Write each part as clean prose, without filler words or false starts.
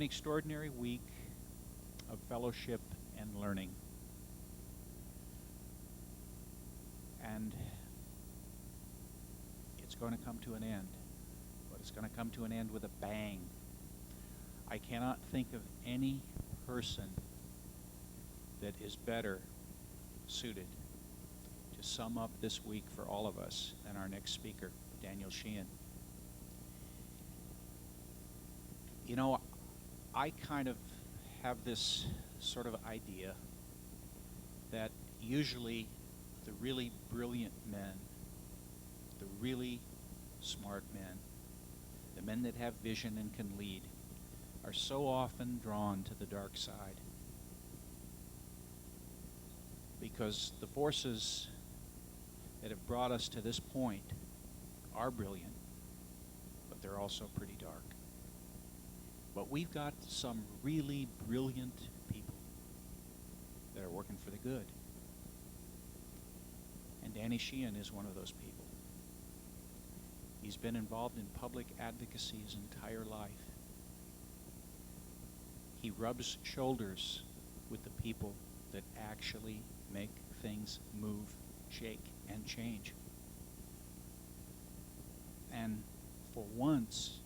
extraordinary week of fellowship and learning. And it's going to come to an end, but it's going to come to an end with a bang. I cannot think of any person that is better suited to sum up this week for all of us than our next speaker, Daniel Sheehan. You know, I kind of have this sort of idea that usually the really brilliant men, the really smart men, the men that have vision and can lead, are so often drawn to the dark side. Because the forces that have brought us to this point are brilliant, but they're also pretty dark. But we've got some really brilliant people that are working for the good. And Danny Sheehan is one of those people. He's been involved in public advocacy his entire life. He rubs shoulders with the people that actually make things move, shake, and change. And for once,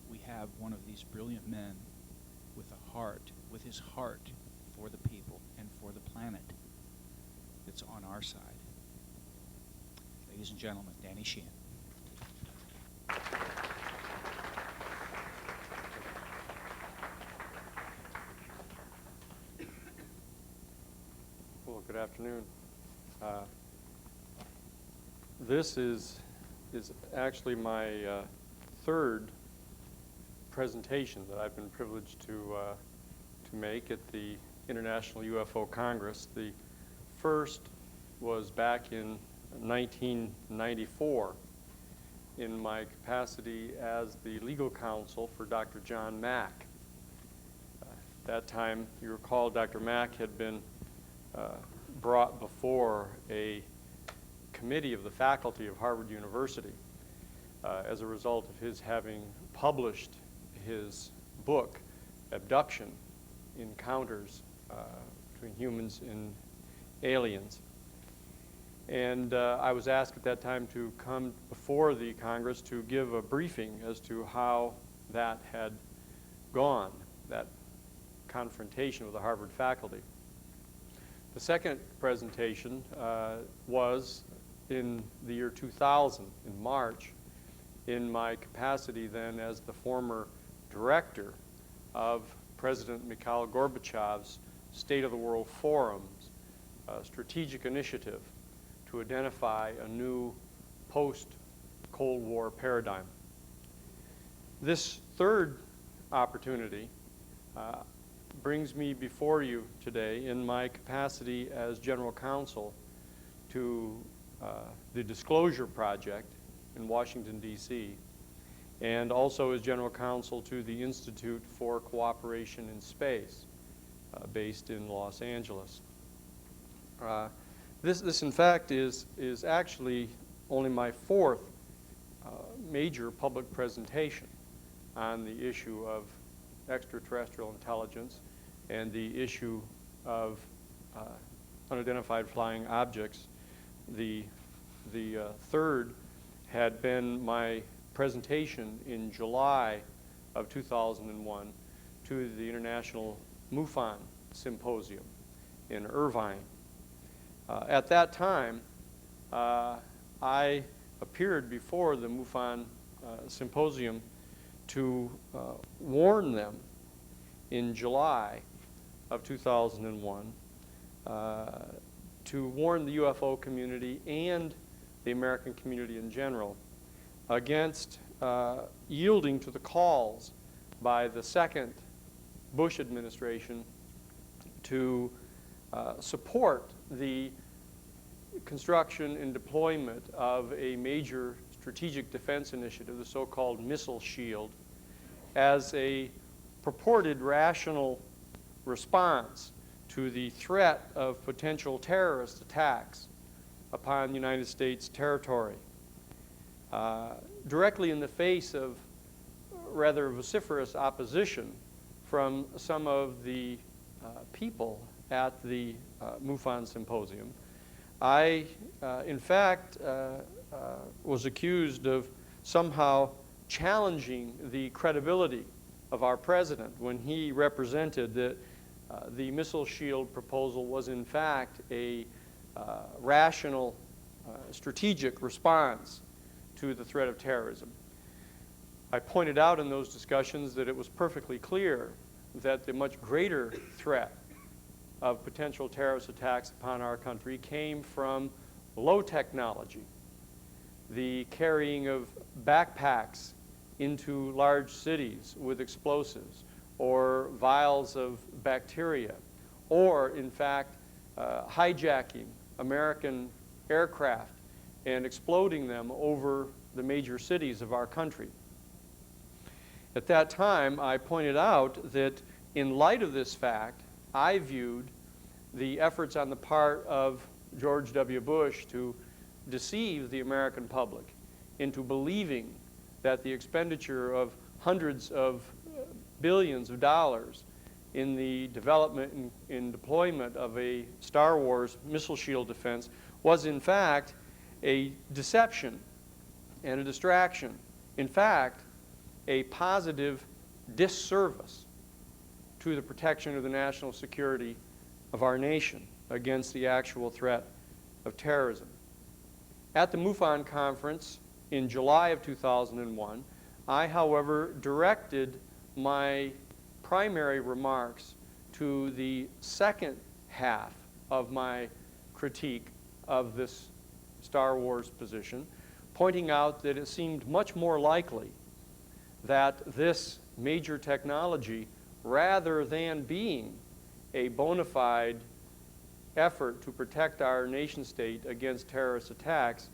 we have one of these brilliant men with a heart, with his heart for the people and for the planet that's on our side. Ladies and gentlemen, Danny Sheehan. Well, good afternoon. This is actually my third presentation that I've been privileged to make at the International UFO Congress. The first was back in 1994 in my capacity as the legal counsel for Dr. John Mack. At that time, you recall, Dr. Mack had been brought before a committee of the faculty of Harvard University as a result of his having published his book, Abduction: Encounters Between Humans and Aliens. And I was asked at that time to come before the Congress to give a briefing as to how that had gone, that confrontation with the Harvard faculty. The second presentation was in the year 2000, in March, in my capacity then as the former director of President Mikhail Gorbachev's State of the World Forum's strategic initiative to identify a new post-Cold War paradigm. This third opportunity brings me before you today in my capacity as General Counsel to the Disclosure Project in Washington, D.C., and also as General Counsel to the Institute for Cooperation in Space, based in Los Angeles. This in fact, is actually only my fourth major public presentation on the issue of extraterrestrial intelligence and the issue of unidentified flying objects. The third had been my presentation in July of 2001 to the International MUFON Symposium in Irvine. At that time, I appeared before the MUFON Symposium to warn them in July of 2001 to warn the UFO community and the American community in general against yielding to the calls by the second Bush administration to support the construction and deployment of a major strategic defense initiative, the so-called Missile Shield, as a purported rational response to the threat of potential terrorist attacks upon the United States territory. Directly in the face of rather vociferous opposition from some of the people at the MUFON symposium. I, in fact, was accused of somehow challenging the credibility of our president when he represented that the missile shield proposal was in fact a rational, strategic response to the threat of terrorism. I pointed out in those discussions that it was perfectly clear that the much greater threat of potential terrorist attacks upon our country came from low technology, the carrying of backpacks into large cities with explosives, or vials of bacteria, or in fact hijacking American aircraft and exploding them over the major cities of our country. At that time, I pointed out that in light of this fact, I viewed the efforts on the part of George W. Bush to deceive the American public into believing that the expenditure of hundreds of billions of dollars in the development and deployment of a Star Wars missile shield defense was in fact a deception and a distraction. In fact, a positive disservice to the protection of the national security of our nation against the actual threat of terrorism. At the MUFON conference in July of 2001, I, however, directed my primary remarks to the second half of my critique of this Star Wars position, pointing out that it seemed much more likely that this major technology, rather than being a bona fide effort to protect our nation state against terrorist attacks,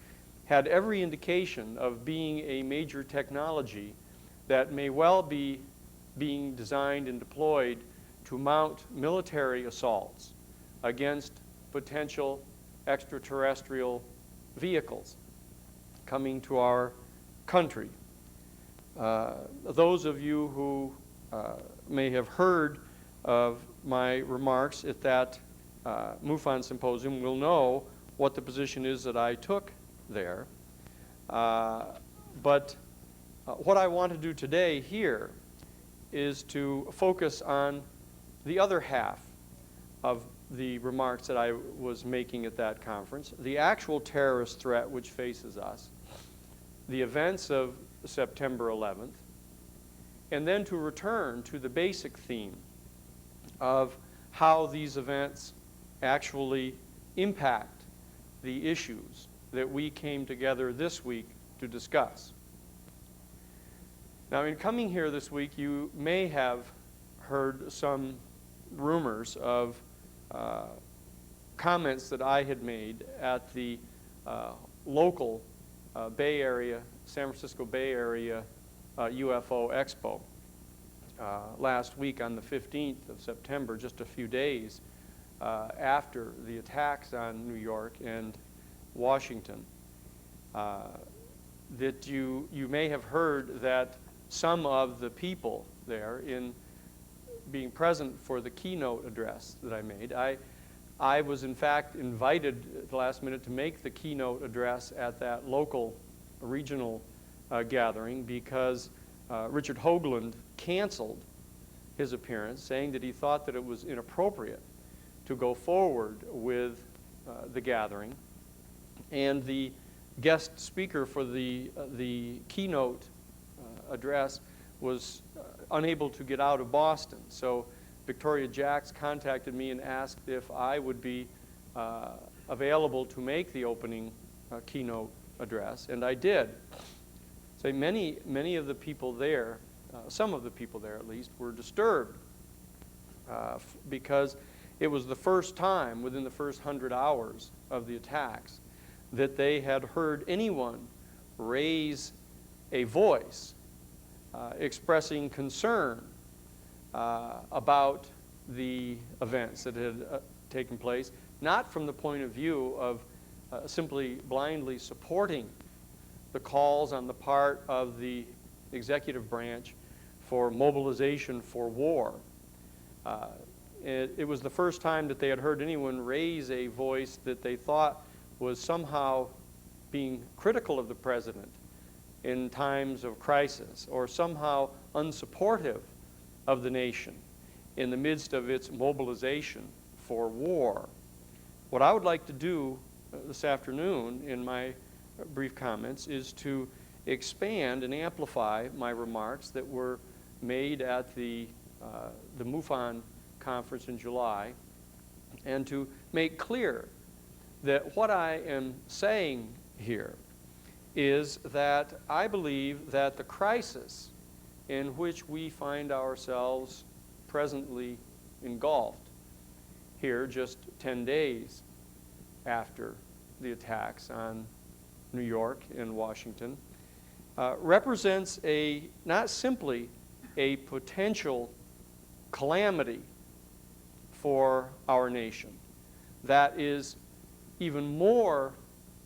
had every indication of being a major technology that may well be being designed and deployed to mount military assaults against potential extraterrestrial vehicles coming to our country. Those of you who may have heard of my remarks at that MUFON symposium will know what the position is that I took there. But what I want to do today here is to focus on the other half of the remarks that I was making at that conference, the actual terrorist threat which faces us, the events of September 11th, and then to return to the basic theme of how these events actually impact the issues that we came together this week to discuss. Now, in coming here this week, you may have heard some rumors of comments that I had made at the local Bay Area, San Francisco Bay Area UFO Expo last week on the 15th of September, just a few days after the attacks on New York and Washington. That you may have heard that some of the people there, in being present for the keynote address that I made, I was in fact invited at the last minute to make the keynote address at that local regional gathering because Richard Hoagland canceled his appearance, saying that he thought that it was inappropriate to go forward with the gathering. And the guest speaker for the keynote address was unable to get out of Boston. So Victoria Jacks contacted me and asked if I would be available to make the opening keynote address, and I did. So many of the people there, some of the people there at least, were disturbed because it was the first time within the first 100 hours of the attacks that they had heard anyone raise a voice expressing concern about the events that had taken place, not from the point of view of simply blindly supporting the calls on the part of the executive branch for mobilization for war It was the first time that they had heard anyone raise a voice that they thought was somehow being critical of the president in times of crisis, or somehow unsupportive of the nation in the midst of its mobilization for war. What I would like to do this afternoon in my brief comments is to expand and amplify my remarks that were made at the MUFON conference in July, and to make clear that what I am saying here is that I believe that the crisis in which we find ourselves presently engulfed here just 10 days after the attacks on New York and Washington represents not simply a potential calamity for our nation that is even more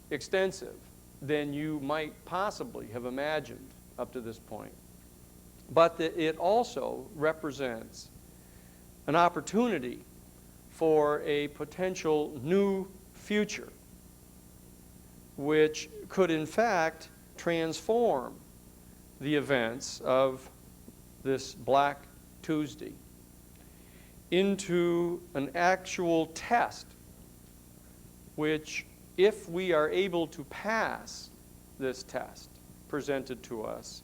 extensive than you might possibly have imagined up to this point, but that it also represents an opportunity for a potential new future which could in fact transform the events of this Black Tuesday into an actual test which, if we are able to pass this test presented to us,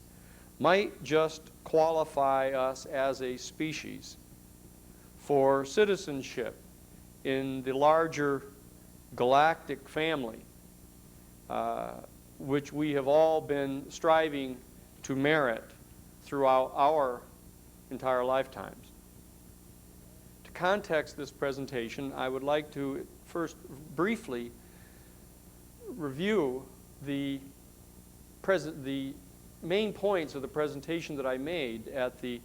might just qualify us as a species for citizenship in the larger galactic family, which we have all been striving to merit throughout our entire lifetimes. To context this presentation, I would like to first briefly review the main points of the presentation that I made at the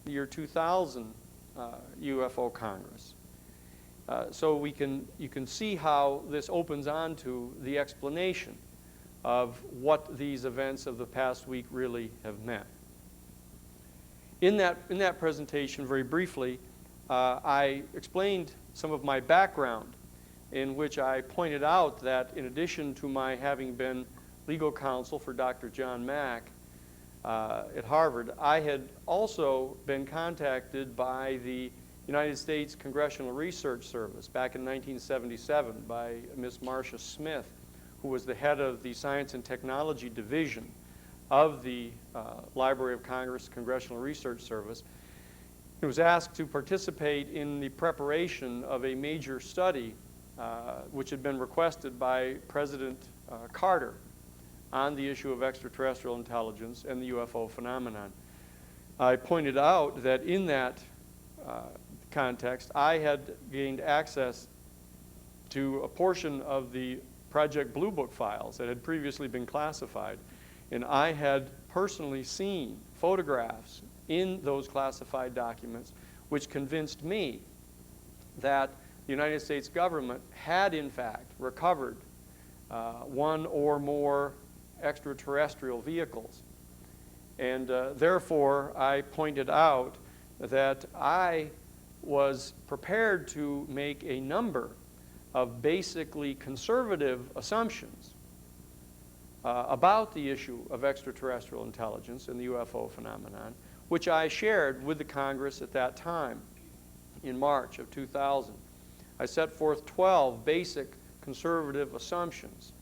year 2000 UFO Congress. So you can see how this opens on to the explanation of what these events of the past week really have meant. In that presentation, very briefly, I explained some of my background, in which I pointed out that in addition to my having been legal counsel for Dr. John Mack at Harvard, I had also been contacted by the United States Congressional Research Service back in 1977 by Miss Marcia Smith, who was the head of the Science and Technology Division of the Library of Congress Congressional Research Service. He was asked to participate in the preparation of a major study which had been requested by President Carter on the issue of extraterrestrial intelligence and the UFO phenomenon. I pointed out that in that context, I had gained access to a portion of the Project Blue Book files that had previously been classified, and I had personally seen photographs in those classified documents which convinced me that the United States government had in fact recovered one or more extraterrestrial vehicles. And therefore, I pointed out that I was prepared to make a number of basically conservative assumptions about the issue of extraterrestrial intelligence and the UFO phenomenon, which I shared with the Congress at that time in March of 2000. I set forth 12 basic conservative assumptions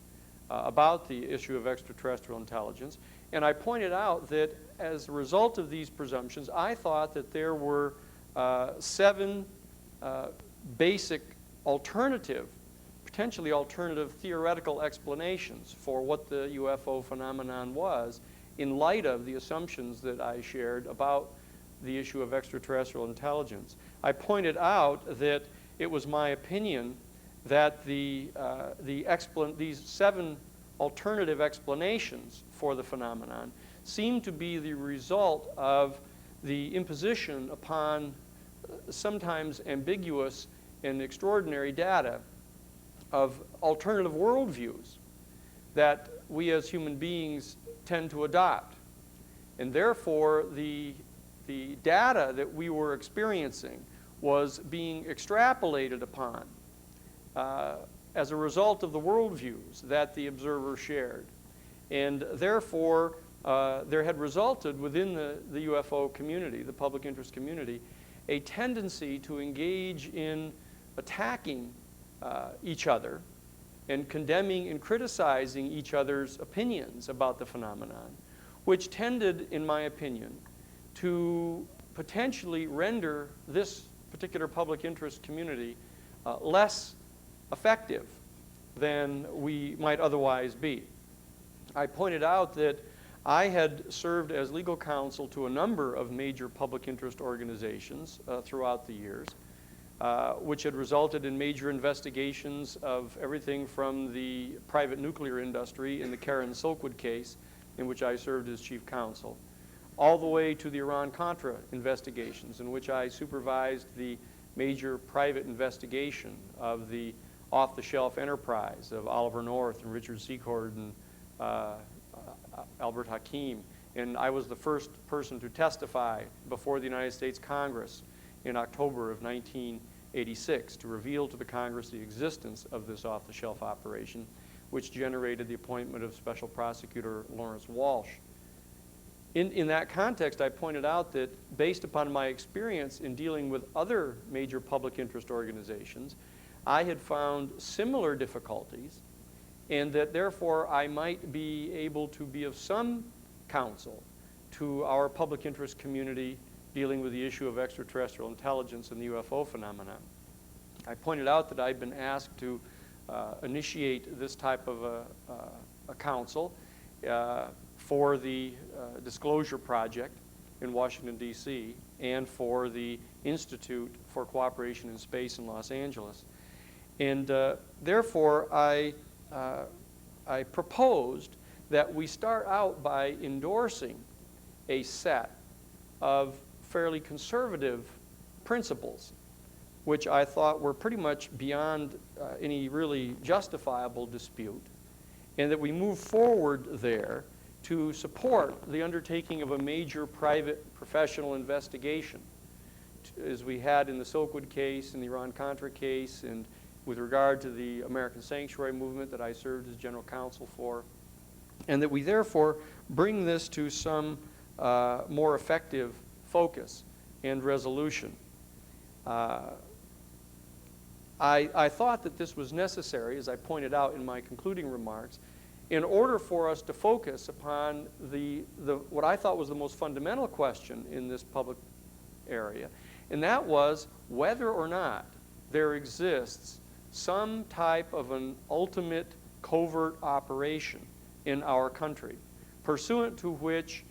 about the issue of extraterrestrial intelligence, and I pointed out that as a result of these presumptions, I thought that there were 7 basic potentially alternative theoretical explanations for what the UFO phenomenon was in light of the assumptions that I shared about the issue of extraterrestrial intelligence. I pointed out that it was my opinion that these 7 alternative explanations for the phenomenon seemed to be the result of the imposition upon sometimes ambiguous and extraordinary data of alternative worldviews that we as human beings tend to adopt. And therefore, the the data that we were experiencing was being extrapolated upon as a result of the worldviews that the observer shared. And therefore, there had resulted within the UFO community, the public interest community, a tendency to engage in attacking each other and condemning and criticizing each other's opinions about the phenomenon, which tended, in my opinion, to potentially render this particular public interest community less effective than we might otherwise be. I pointed out that I had served as legal counsel to a number of major public interest organizations throughout the years, which had resulted in major investigations of everything from the private nuclear industry in the Karen Silkwood case, in which I served as chief counsel, all the way to the Iran-Contra investigations, in which I supervised the major private investigation of the off-the-shelf enterprise of Oliver North and Richard Secord and Albert Hakim. And I was the first person to testify before the United States Congress in October of 1986 to reveal to the Congress the existence of this off-the-shelf operation, which generated the appointment of Special Prosecutor Lawrence Walsh. In that context, I pointed out that based upon my experience in dealing with other major public interest organizations, I had found similar difficulties, and that therefore I might be able to be of some counsel to our public interest community dealing with the issue of extraterrestrial intelligence and the UFO phenomenon. I pointed out that I'd been asked to initiate this type of a council for the Disclosure Project in Washington, D.C., and for the Institute for Cooperation in Space in Los Angeles. And therefore, I proposed that we start out by endorsing a set of fairly conservative principles, which I thought were pretty much beyond any really justifiable dispute, and that we move forward there to support the undertaking of a major private professional investigation, as we had in the Silkwood case, in the Iran-Contra case, and with regard to the American Sanctuary Movement that I served as general counsel for, and that we therefore bring this to some more effective focus and resolution. I thought that this was necessary, as I pointed out in my concluding remarks, in order for us to focus upon what I thought was the most fundamental question in this public area, and that was whether or not there exists some type of an ultimate covert operation in our country, pursuant to which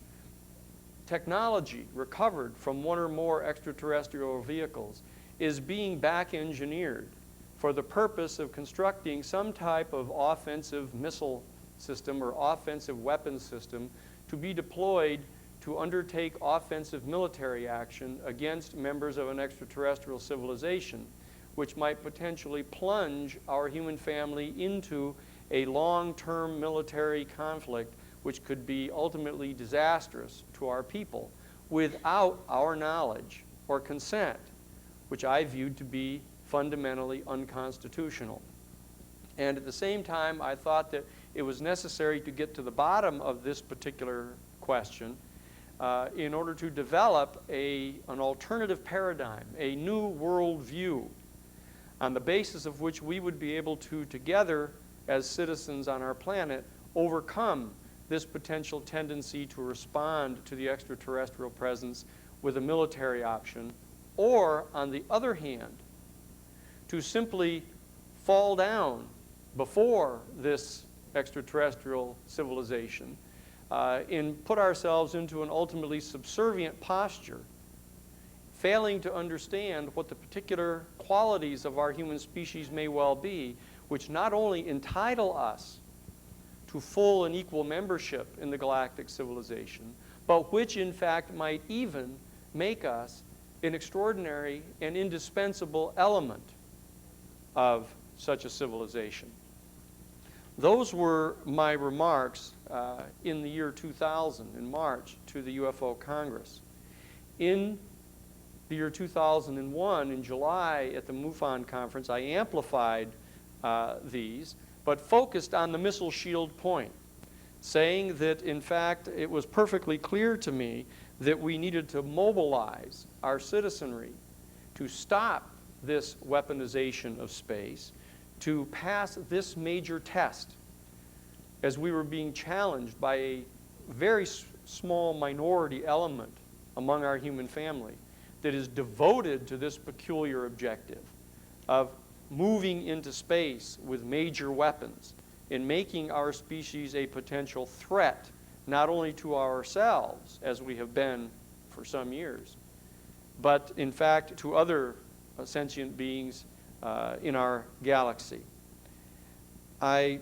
technology recovered from one or more extraterrestrial vehicles is being back-engineered for the purpose of constructing some type of offensive missile system or offensive weapons system to be deployed to undertake offensive military action against members of an extraterrestrial civilization, which might potentially plunge our human family into a long-term military conflict which could be ultimately disastrous to our people without our knowledge or consent, which I viewed to be fundamentally unconstitutional. And at the same time, I thought that it was necessary to get to the bottom of this particular question in order to develop an alternative paradigm, a new world view, on the basis of which we would be able to, together as citizens on our planet, overcome this potential tendency to respond to the extraterrestrial presence with a military option, or, on the other hand, to simply fall down before this extraterrestrial civilization and put ourselves into an ultimately subservient posture, failing to understand what the particular qualities of our human species may well be, which not only entitle us to full and equal membership in the galactic civilization, but which in fact might even make us an extraordinary and indispensable element of such a civilization. Those were my remarks in the year 2000, in March, to the UFO Congress. In the year 2001, in July at the MUFON conference, I amplified these, but focused on the missile shield point, saying that, in fact, it was perfectly clear to me that we needed to mobilize our citizenry to stop this weaponization of space, to pass this major test, as we were being challenged by a very small minority element among our human family that is devoted to this peculiar objective of moving into space with major weapons and making our species a potential threat, not only to ourselves, as we have been for some years, but in fact to other sentient beings in our galaxy. I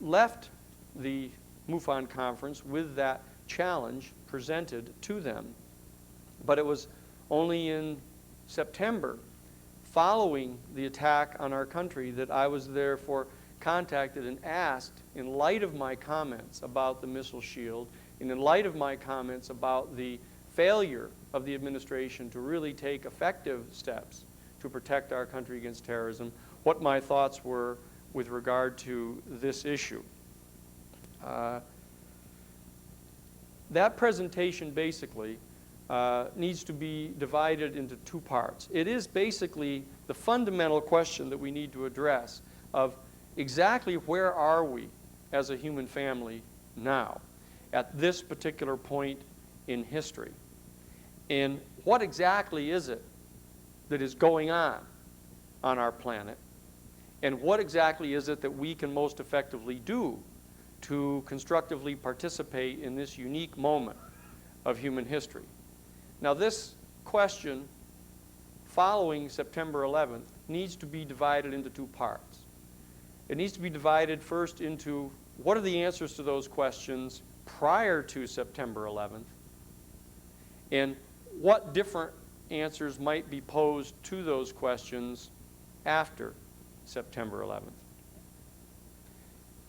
left the MUFON conference with that challenge presented to them, but it was only in September, following the attack on our country, that I was therefore contacted and asked, in light of my comments about the missile shield, and in light of my comments about the failure of the administration to really take effective steps to protect our country against terrorism, what my thoughts were with regard to this issue. That presentation basically needs to be divided into two parts. It is basically the fundamental question that we need to address of exactly where are we as a human family now at this particular point in history, and what exactly is it that is going on our planet, and what exactly is it that we can most effectively do to constructively participate in this unique moment of human history. Now, this question, following September 11th, needs to be divided into two parts. It needs to be divided first into what are the answers to those questions prior to September 11th, and what different answers might be posed to those questions after September 11th.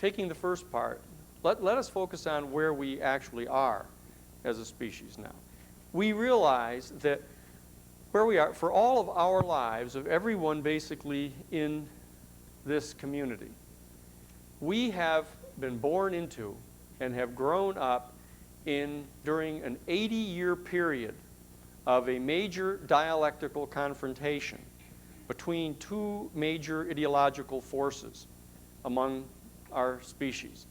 Taking the first part, let us focus on where we actually are as a species now. We realize that where we are, for all of our lives, of everyone basically in this community, we have been born into and have grown up during an 80-year period of a major dialectical confrontation between two major ideological forces among our species.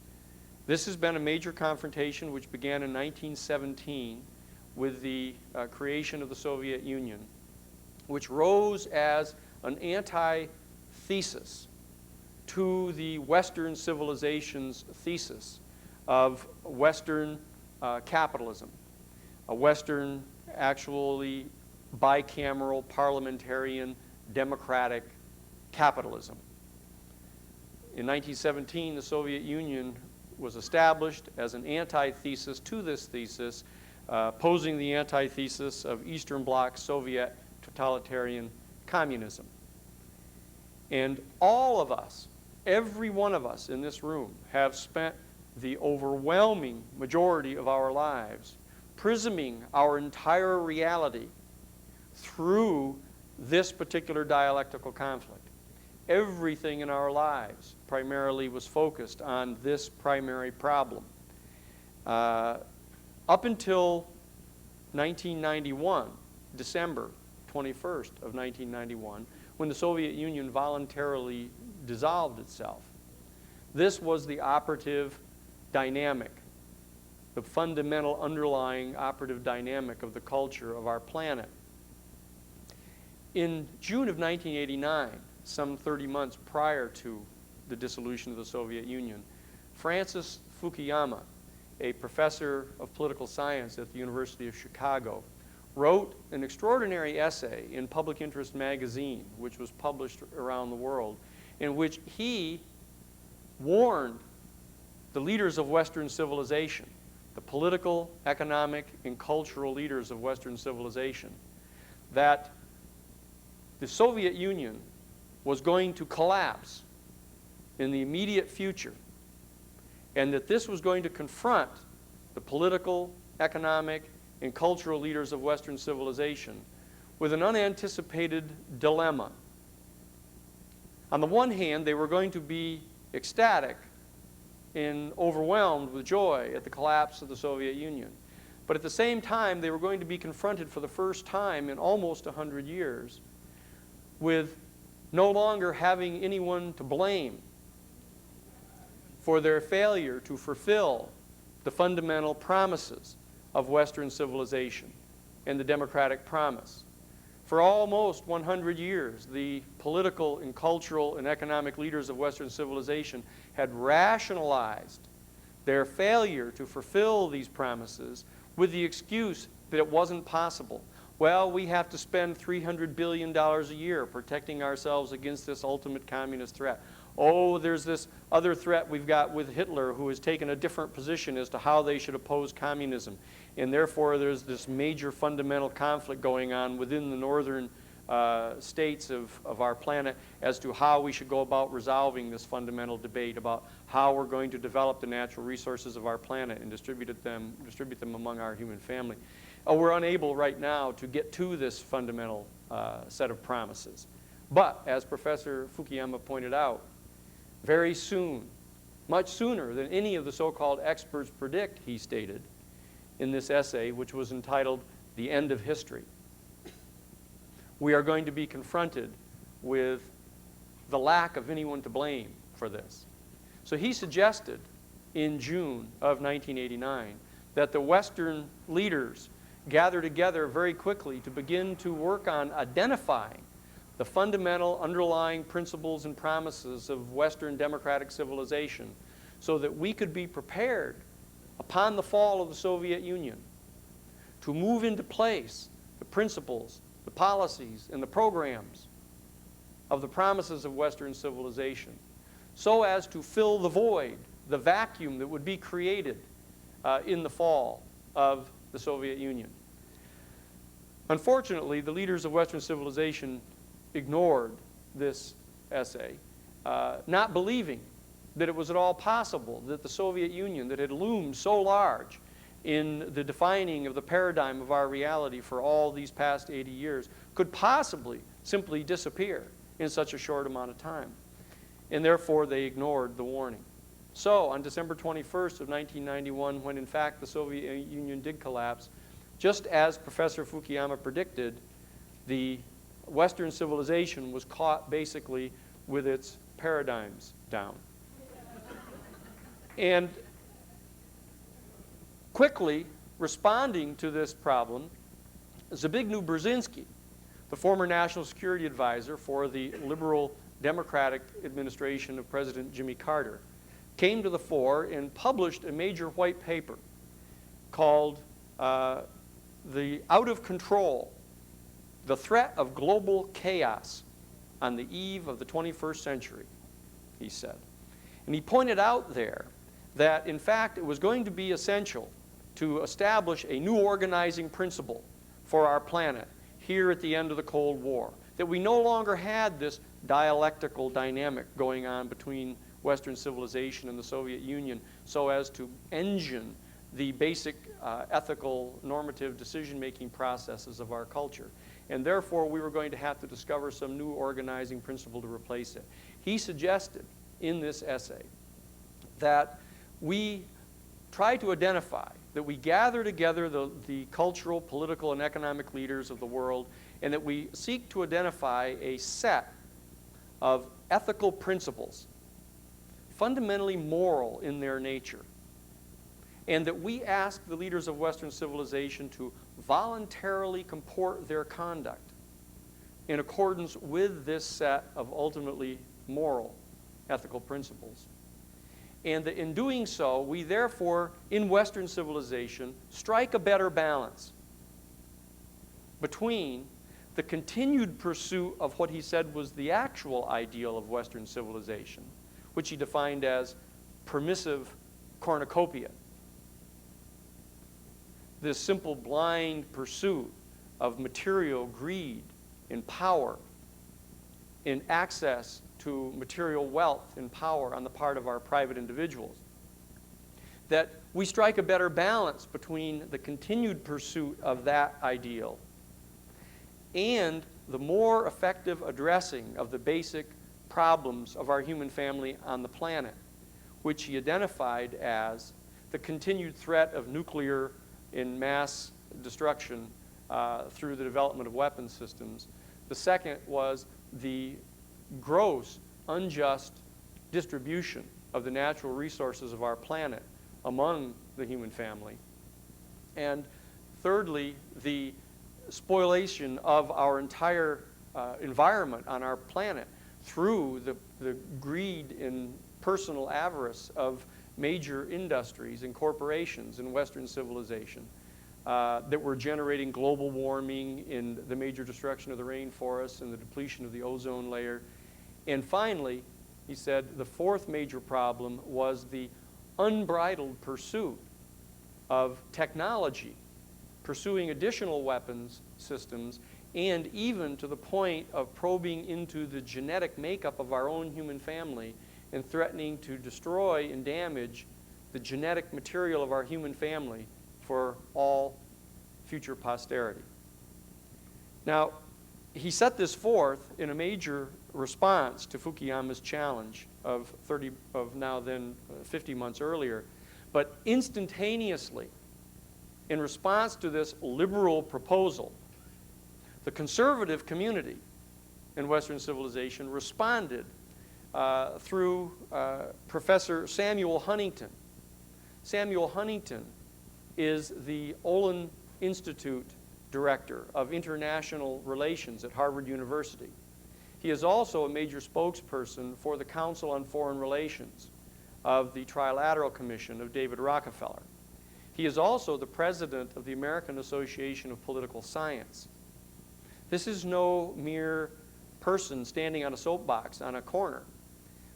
This has been a major confrontation which began in 1917 with the creation of the Soviet Union, which rose as an antithesis to the Western civilization's thesis of Western capitalism, a Western, actually bicameral, parliamentarian, democratic capitalism. In 1917, the Soviet Union was established as an antithesis to this thesis, posing the antithesis of Eastern Bloc Soviet totalitarian communism. And all of us, every one of us in this room, have spent the overwhelming majority of our lives prisming our entire reality through this particular dialectical conflict. Everything in our lives primarily was focused on this primary problem. Up until 1991, December 21st of 1991, when the Soviet Union voluntarily dissolved itself, this was the operative dynamic, the fundamental underlying operative dynamic of the culture of our planet. In June of 1989, some 30 months prior to the dissolution of the Soviet Union, Francis Fukuyama, a professor of political science at the University of Chicago, wrote an extraordinary essay in Public Interest magazine, which was published around the world, in which he warned the leaders of Western civilization, the political, economic, and cultural leaders of Western civilization, that the Soviet Union was going to collapse in the immediate future, and that this was going to confront the political, economic, and cultural leaders of Western civilization with an unanticipated dilemma. On the one hand, they were going to be ecstatic and overwhelmed with joy at the collapse of the Soviet Union. But at the same time, they were going to be confronted for the first time in almost 100 years with no longer having anyone to blame for their failure to fulfill the fundamental promises of Western civilization and the democratic promise. For almost 100 years, the political and cultural and economic leaders of Western civilization had rationalized their failure to fulfill these promises with the excuse that it wasn't possible. Well, we have to spend $300 billion a year protecting ourselves against this ultimate communist threat. Oh, there's this other threat we've got with Hitler, who has taken a different position as to how they should oppose communism. And therefore, there's this major fundamental conflict going on within the northern states of our planet as to how we should go about resolving this fundamental debate about how we're going to develop the natural resources of our planet and distribute them among our human family. We're unable right now to get to this fundamental set of promises. But, as Professor Fukuyama pointed out, very soon, much sooner than any of the so-called experts predict, he stated in this essay, which was entitled "The End of History," we are going to be confronted with the lack of anyone to blame for this. So he suggested in June of 1989 that the Western leaders gather together very quickly to begin to work on identifying the fundamental underlying principles and promises of Western democratic civilization so that we could be prepared upon the fall of the Soviet Union to move into place the principles, the policies, and the programs of the promises of Western civilization so as to fill the void, the vacuum that would be created in the fall of the Soviet Union. Unfortunately, the leaders of Western civilization ignored this essay, not believing that it was at all possible that the Soviet Union, that had loomed so large in the defining of the paradigm of our reality for all these past 80 years, could possibly simply disappear in such a short amount of time. And therefore, they ignored the warning. So, on December 21st of 1991, when in fact the Soviet Union did collapse, just as Professor Fukuyama predicted, the Western civilization was caught basically with its paradigms down. And quickly responding to this problem, Zbigniew Brzezinski, the former national security advisor for the liberal democratic administration of President Jimmy Carter, came to the fore and published a major white paper called The Out of Control, the Threat of Global Chaos on the Eve of the 21st Century, he said. And he pointed out there that, in fact, it was going to be essential to establish a new organizing principle for our planet here at the end of the Cold War, that we no longer had this dialectical dynamic going on between Western civilization and the Soviet Union so as to engine the basic ethical, normative decision-making processes of our culture. And therefore, we were going to have to discover some new organizing principle to replace it. He suggested in this essay that we try to identify, that we gather together the cultural, political, and economic leaders of the world, and that we seek to identify a set of ethical principles, fundamentally moral in their nature, and that we ask the leaders of Western civilization to voluntarily comport their conduct in accordance with this set of ultimately moral ethical principles. And that in doing so, we therefore, in Western civilization, strike a better balance between the continued pursuit of what he said was the actual ideal of Western civilization, which he defined as permissive cornucopia, this simple blind pursuit of material greed and power and access to material wealth and power on the part of our private individuals. that we strike a better balance between the continued pursuit of that ideal and the more effective addressing of the basic problems of our human family on the planet, which he identified as the continued threat of nuclear in mass destruction through the development of weapons systems. The second was the gross, unjust distribution of the natural resources of our planet among the human family. And thirdly, the spoliation of our entire environment on our planet through the greed and personal avarice of major industries and corporations in Western civilization that were generating global warming and the major destruction of the rainforests and the depletion of the ozone layer. And finally, he said the fourth major problem was the unbridled pursuit of technology, pursuing additional weapons systems, and even to the point of probing into the genetic makeup of our own human family and threatening to destroy and damage the genetic material of our human family for all future posterity. Now, he set this forth in a major response to Fukuyama's challenge of 50 months earlier, but instantaneously, in response to this liberal proposal, the conservative community in Western civilization responded through Professor Samuel Huntington. Samuel Huntington is the Olin Institute Director of International Relations at Harvard University. He is also a major spokesperson for the Council on Foreign Relations of the Trilateral Commission of David Rockefeller. He is also the president of the American Association of Political Science. This is no mere person standing on a soapbox on a corner.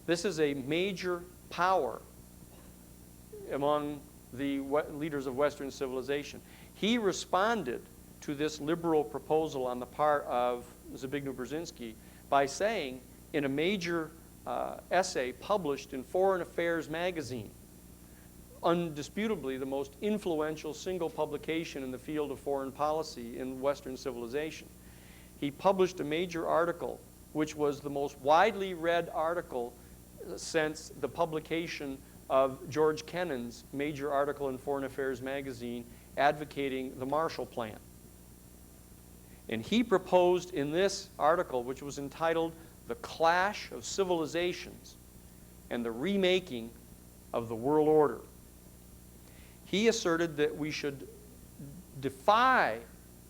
This is a major power among the leaders of Western civilization. He responded to this liberal proposal on the part of Zbigniew Brzezinski by saying in a major essay published in Foreign Affairs magazine, undisputably the most influential single publication in the field of foreign policy in Western civilization. He published a major article which was the most widely read article since the publication of George Kennan's major article in Foreign Affairs magazine advocating the Marshall Plan. And he proposed in this article, which was entitled "The Clash of Civilizations and the Remaking of the World Order," he asserted that we should defy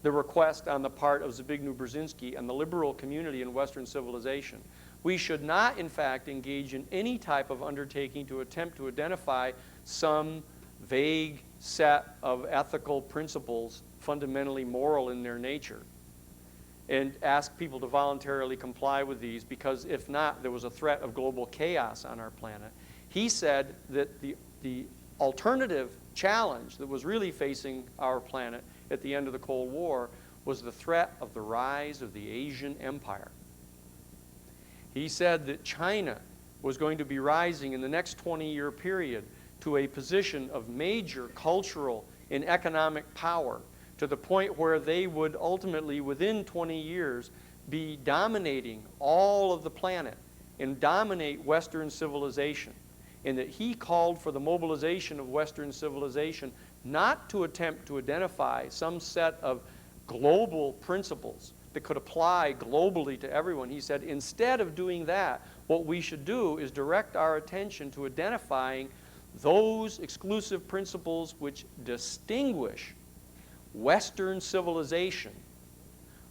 the request on the part of Zbigniew Brzezinski and the liberal community in Western civilization. We should not, in fact, engage in any type of undertaking to attempt to identify some vague set of ethical principles fundamentally moral in their nature and ask people to voluntarily comply with these, because if not, there was a threat of global chaos on our planet. He said that the alternative challenge that was really facing our planet at the end of the Cold War was the threat of the rise of the Asian Empire. He said that China was going to be rising in the next 20-year period to a position of major cultural and economic power, to the point where they would ultimately, within 20 years, be dominating all of the planet and dominate Western civilization. And that he called for the mobilization of Western civilization not to attempt to identify some set of global principles that could apply globally to everyone. He said, instead of doing that, what we should do is direct our attention to identifying those exclusive principles which distinguish Western civilization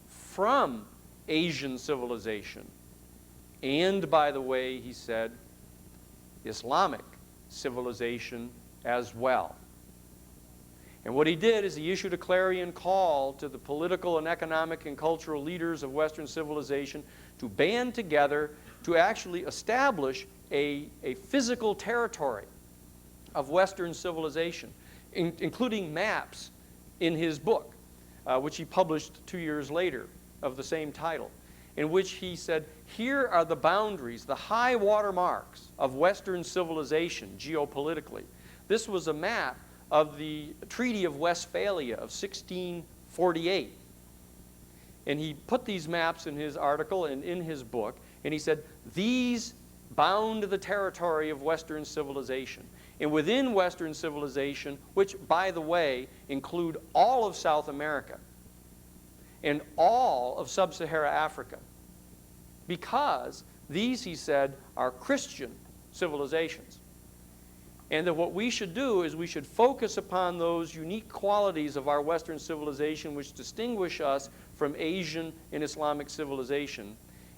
from Asian civilization. And, by the way, he said, Islamic civilization as well. And what he did is he issued a clarion call to the political and economic and cultural leaders of Western civilization to band together to actually establish a physical territory of Western civilization, including maps in his book, which he published 2 years later of the same title, in which he said, here are the boundaries, the high water marks of Western civilization geopolitically. This was a map of the Treaty of Westphalia of 1648. And he put these maps in his article and in his book, and he said, these bound the territory of Western civilization. And within Western civilization, which, by the way, include all of South America and all of Sub-Saharan Africa, because these, he said, are Christian civilizations. And that what we should do is we should focus upon those unique qualities of our Western civilization which distinguish us from Asian and Islamic civilization.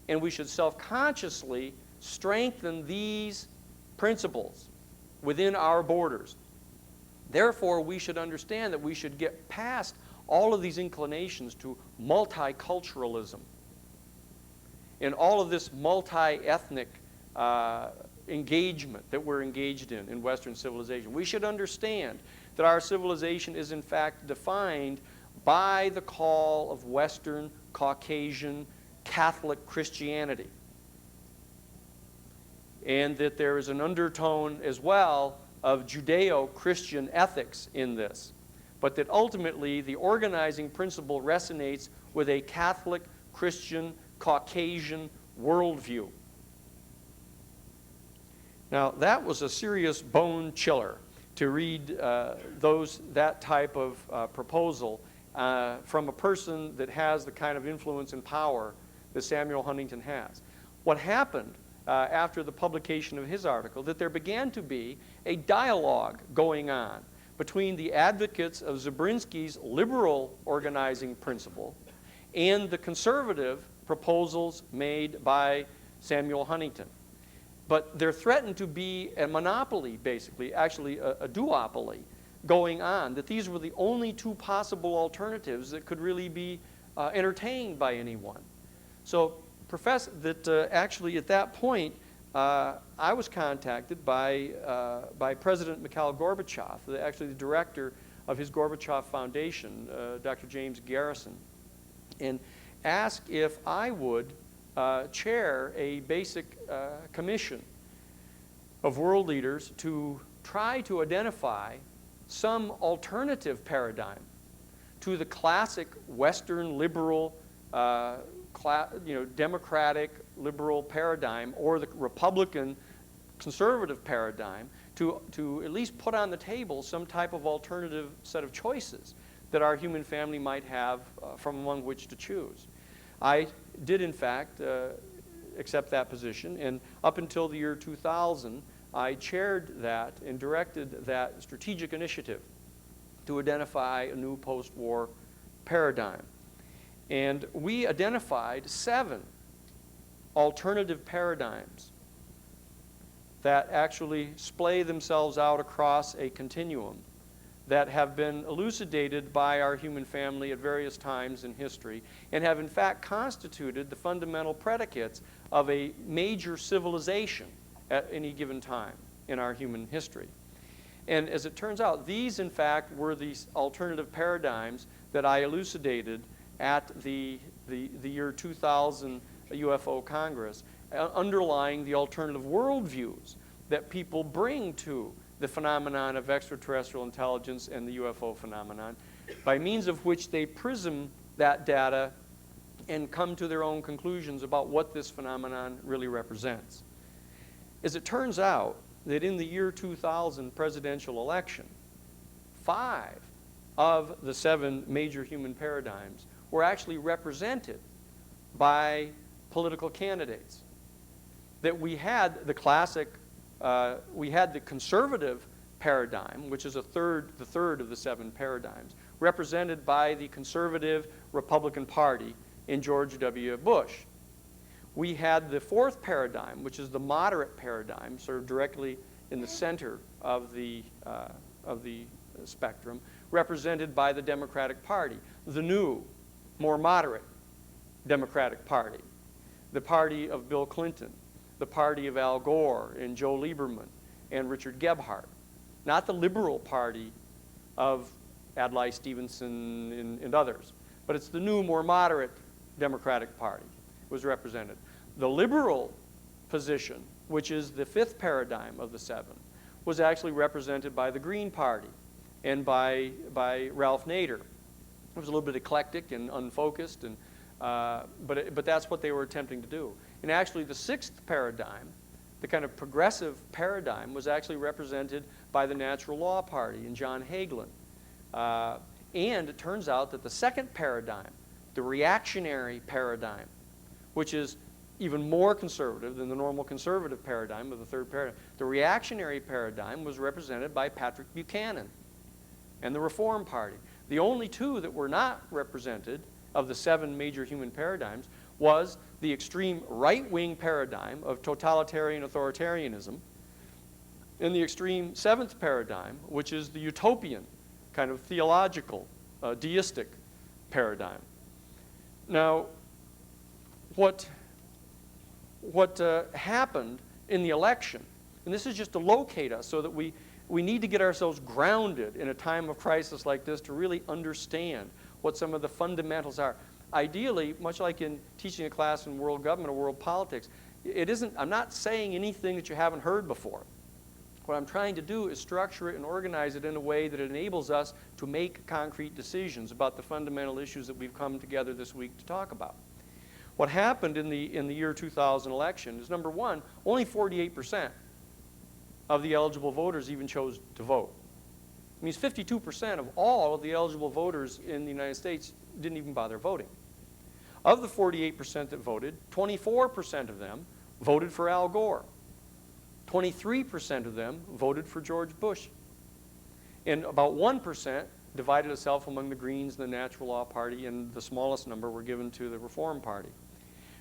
And we should self-consciously strengthen these principles within our borders. Therefore, we should understand that we should get past all of these inclinations to multiculturalism and all of this multi-ethnic engagement that we're engaged in Western civilization. We should understand that our civilization is in fact defined by the call of Western, Caucasian, Catholic Christianity. And that there is an undertone as well of Judeo-Christian ethics in this. But that ultimately the organizing principle resonates with a Catholic, Christian, Caucasian worldview. Now, that was a serious bone chiller to read that type of proposal from a person that has the kind of influence and power that Samuel Huntington has. What happened after the publication of his article, that there began to be a dialogue going on between the advocates of Zabrinsky's liberal organizing principle and the conservative proposals made by Samuel Huntington. But there threatened to be a monopoly, basically, actually a duopoly going on, that these were the only two possible alternatives that could really be entertained by anyone. So actually at that point, I was contacted by President Mikhail Gorbachev, actually the director of his Gorbachev Foundation, Dr. James Garrison, and asked if I would chair a basic commission of world leaders to try to identify some alternative paradigm to the classic Western liberal, democratic liberal paradigm, or the Republican conservative paradigm, to at least put on the table some type of alternative set of choices that our human family might have from among which to choose. I did, in fact, accept that position, and up until the year 2000, I chaired that and directed that strategic initiative to identify a new post-war paradigm. And we identified 7 alternative paradigms that actually splay themselves out across a continuum that have been elucidated by our human family at various times in history and have in fact constituted the fundamental predicates of a major civilization at any given time in our human history. And as it turns out, these in fact were these alternative paradigms that I elucidated at the year 2000 UFO Congress, underlying the alternative worldviews that people bring to the phenomenon of extraterrestrial intelligence and the UFO phenomenon, by means of which they prism that data and come to their own conclusions about what this phenomenon really represents. As it turns out, that in the year 2000 presidential election, 5 of the 7 major human paradigms were actually represented by political candidates. That we had the classic, we had the conservative paradigm, which is the third of the 7 paradigms, represented by the conservative Republican Party in George W. Bush. We had the 4th paradigm, which is the moderate paradigm, sort of directly in the center of the spectrum, represented by the Democratic Party, the new, more moderate Democratic Party, the party of Bill Clinton, the party of Al Gore and Joe Lieberman and Richard Gebhardt, not the liberal party of Adlai Stevenson and others, but it's the new, more moderate Democratic Party was represented. The liberal position, which is the 5th paradigm of the 7, was actually represented by the Green Party and by Ralph Nader. It was a little bit eclectic and unfocused, and, but that's what they were attempting to do. And actually the sixth paradigm, the kind of progressive paradigm, was actually represented by the Natural Law Party and John Hagelin. And it turns out that the second paradigm, the reactionary paradigm, which is even more conservative than the normal conservative paradigm of the third paradigm, the reactionary paradigm was represented by Patrick Buchanan and the Reform Party. The only two that were not represented of the 7 major human paradigms was the extreme right-wing paradigm of totalitarian authoritarianism and the extreme 7th paradigm, which is the utopian, kind of theological, deistic paradigm. Now, what happened in the election, and this is just to locate us so that we need to get ourselves grounded in a time of crisis like this to really understand what some of the fundamentals are. Ideally, much like in teaching a class in world government or world politics, I'm not saying anything that you haven't heard before. What I'm trying to do is structure it and organize it in a way that enables us to make concrete decisions about the fundamental issues that we've come together this week to talk about. What happened in the year 2000 election is, number one, only 48% of the eligible voters even chose to vote. It means 52% of all of the eligible voters in the United States didn't even bother voting. Of the 48% that voted, 24% of them voted for Al Gore. 23% of them voted for George Bush. And about 1% divided itself among the Greens and the Natural Law Party, and the smallest number were given to the Reform Party.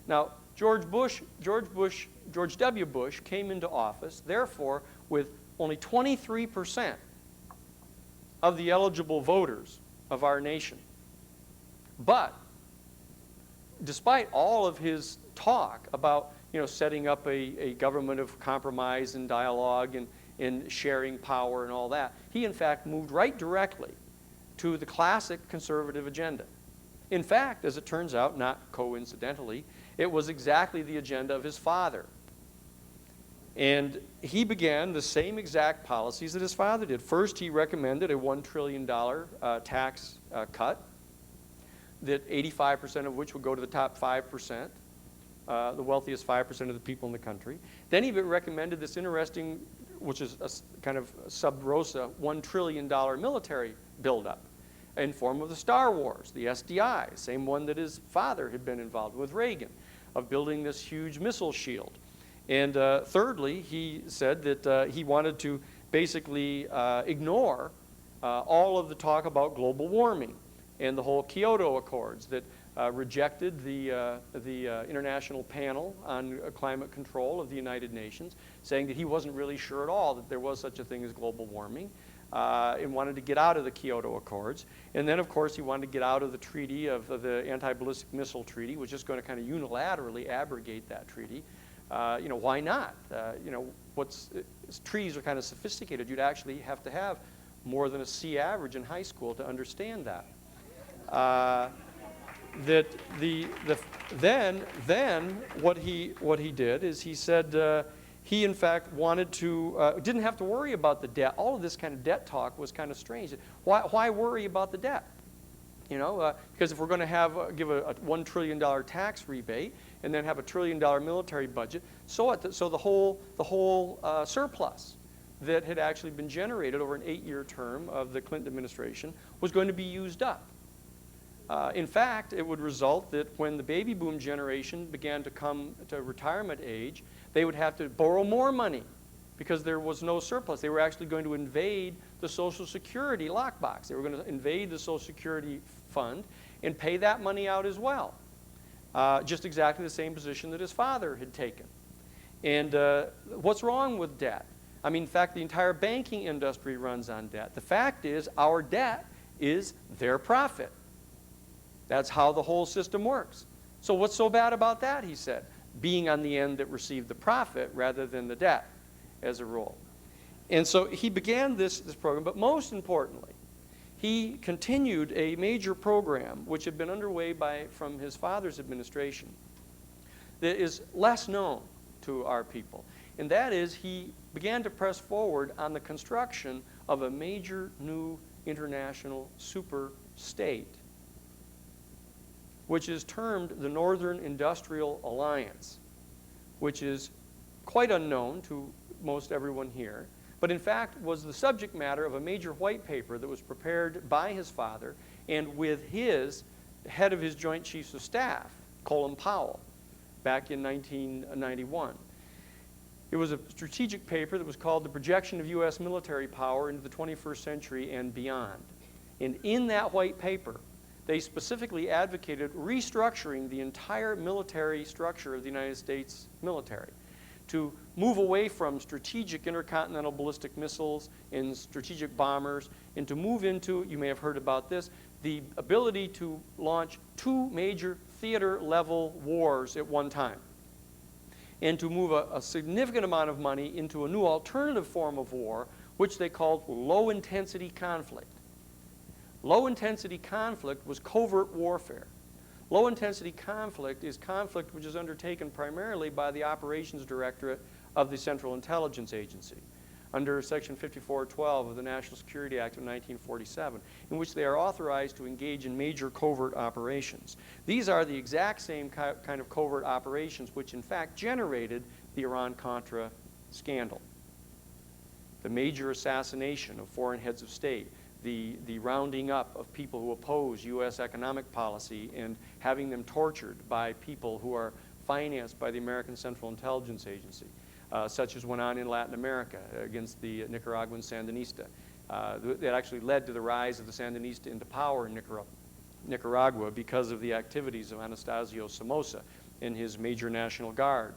Now, George W. Bush came into office, therefore, with only 23% of the eligible voters of our nation. But despite all of his talk about setting up a government of compromise and dialogue and sharing power and all that, he in fact moved right directly to the classic conservative agenda. In fact, as it turns out, not coincidentally, it was exactly the agenda of his father. And he began the same exact policies that his father did. First, he recommended a $1 trillion tax cut, that 85% of which would go to the top 5%, the wealthiest 5% of the people in the country. Then he recommended this interesting, which is a kind of sub rosa, $1 trillion military buildup in form of the Star Wars, the SDI, same one that his father had been involved with Reagan, of building this huge missile shield. And thirdly, he said that he wanted to basically ignore all of the talk about global warming and the whole Kyoto Accords that rejected the International Panel on Climate Control of the United Nations, saying that he wasn't really sure at all that there was such a thing as global warming, and wanted to get out of the Kyoto Accords. And then, of course, he wanted to get out of the treaty of the Anti-Ballistic Missile Treaty, which is just going to kind of unilaterally abrogate that treaty. Why not? Treaties are kind of sophisticated. You'd actually have to have more than a C average in high school to understand that. Then what he did is he said he in fact wanted to didn't have to worry about the debt. All of this kind of debt talk was kind of strange. Why worry about the debt? Because if we're going to give a $1 trillion tax rebate and then have a $1 trillion military budget, so the whole surplus that had actually been generated over an 8-year term of the Clinton administration was going to be used up. In fact, it would result that when the baby boom generation began to come to retirement age, they would have to borrow more money because there was no surplus. They were actually going to invade the Social Security lockbox. They were going to invade the Social Security fund and pay that money out as well. Just exactly the same position that his father had taken. And what's wrong with debt? I mean, in fact, the entire banking industry runs on debt. The fact is, our debt is their profit. That's how the whole system works. So what's so bad about that, he said? Being on the end that received the profit rather than the debt, as a rule. And so he began this program, but most importantly, he continued a major program which had been underway from his father's administration that is less known to our people. and that is he began to press forward on the construction of a major new international super state, which is termed the Northern Industrial Alliance, which is quite unknown to most everyone here, but in fact was the subject matter of a major white paper that was prepared by his father and with his head of his Joint Chiefs of Staff, Colin Powell, back in 1991. It was a strategic paper that was called The Projection of U.S. Military Power into the 21st Century and Beyond. And in that white paper, they specifically advocated restructuring the entire military structure of the United States military to move away from strategic intercontinental ballistic missiles and strategic bombers and to move into, you may have heard about this, the ability to launch 2 major theater-level wars at one time, and to move a significant amount of money into a new alternative form of war, which they called low-intensity conflict. Low-intensity conflict was covert warfare. Low-intensity conflict is conflict which is undertaken primarily by the Operations Directorate of the Central Intelligence Agency under Section 5412 of the National Security Act of 1947, in which they are authorized to engage in major covert operations. These are the exact same kind of covert operations which in fact generated the Iran-Contra scandal. The major assassination of foreign heads of state, the rounding up of people who oppose U.S. economic policy and having them tortured by people who are financed by the American Central Intelligence Agency, such as went on in Latin America against the Nicaraguan Sandinista. That actually led to the rise of the Sandinista into power in Nicaragua because of the activities of Anastasio Somoza and his major National Guard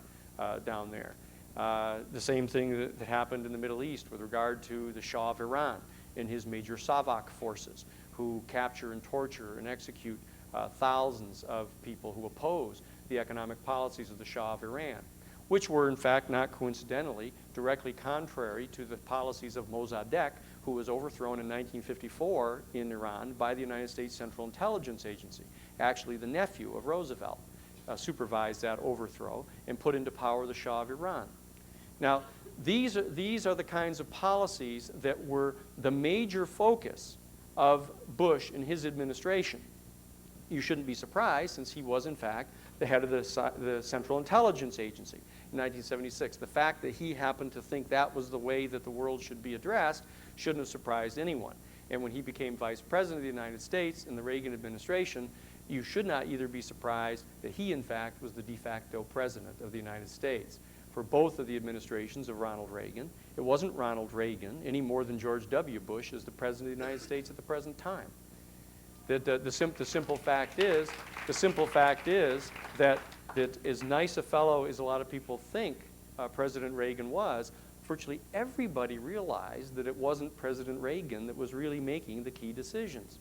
down there. The same thing that happened in the Middle East with regard to the Shah of Iran and his major Savak forces, who capture and torture and execute thousands of people who oppose the economic policies of the Shah of Iran, which were, in fact, not coincidentally, directly contrary to the policies of Mossadegh, who was overthrown in 1954 in Iran by the United States Central Intelligence Agency. Actually, the nephew of Roosevelt supervised that overthrow and put into power the Shah of Iran. Now, these are the kinds of policies that were the major focus of Bush and his administration. You shouldn't be surprised, since he was, in fact, the head of the Central Intelligence Agency in 1976. The fact that he happened to think that was the way that the world should be addressed shouldn't have surprised anyone. And when he became Vice President of the United States in the Reagan administration, you should not either be surprised that he, in fact, was the de facto President of the United States for both of the administrations of Ronald Reagan. It wasn't Ronald Reagan any more than George W. Bush is the President of the United States at the present time. The simple fact is that as nice a fellow as a lot of people think President Reagan was, virtually everybody realized that it wasn't President Reagan that was really making the key decisions.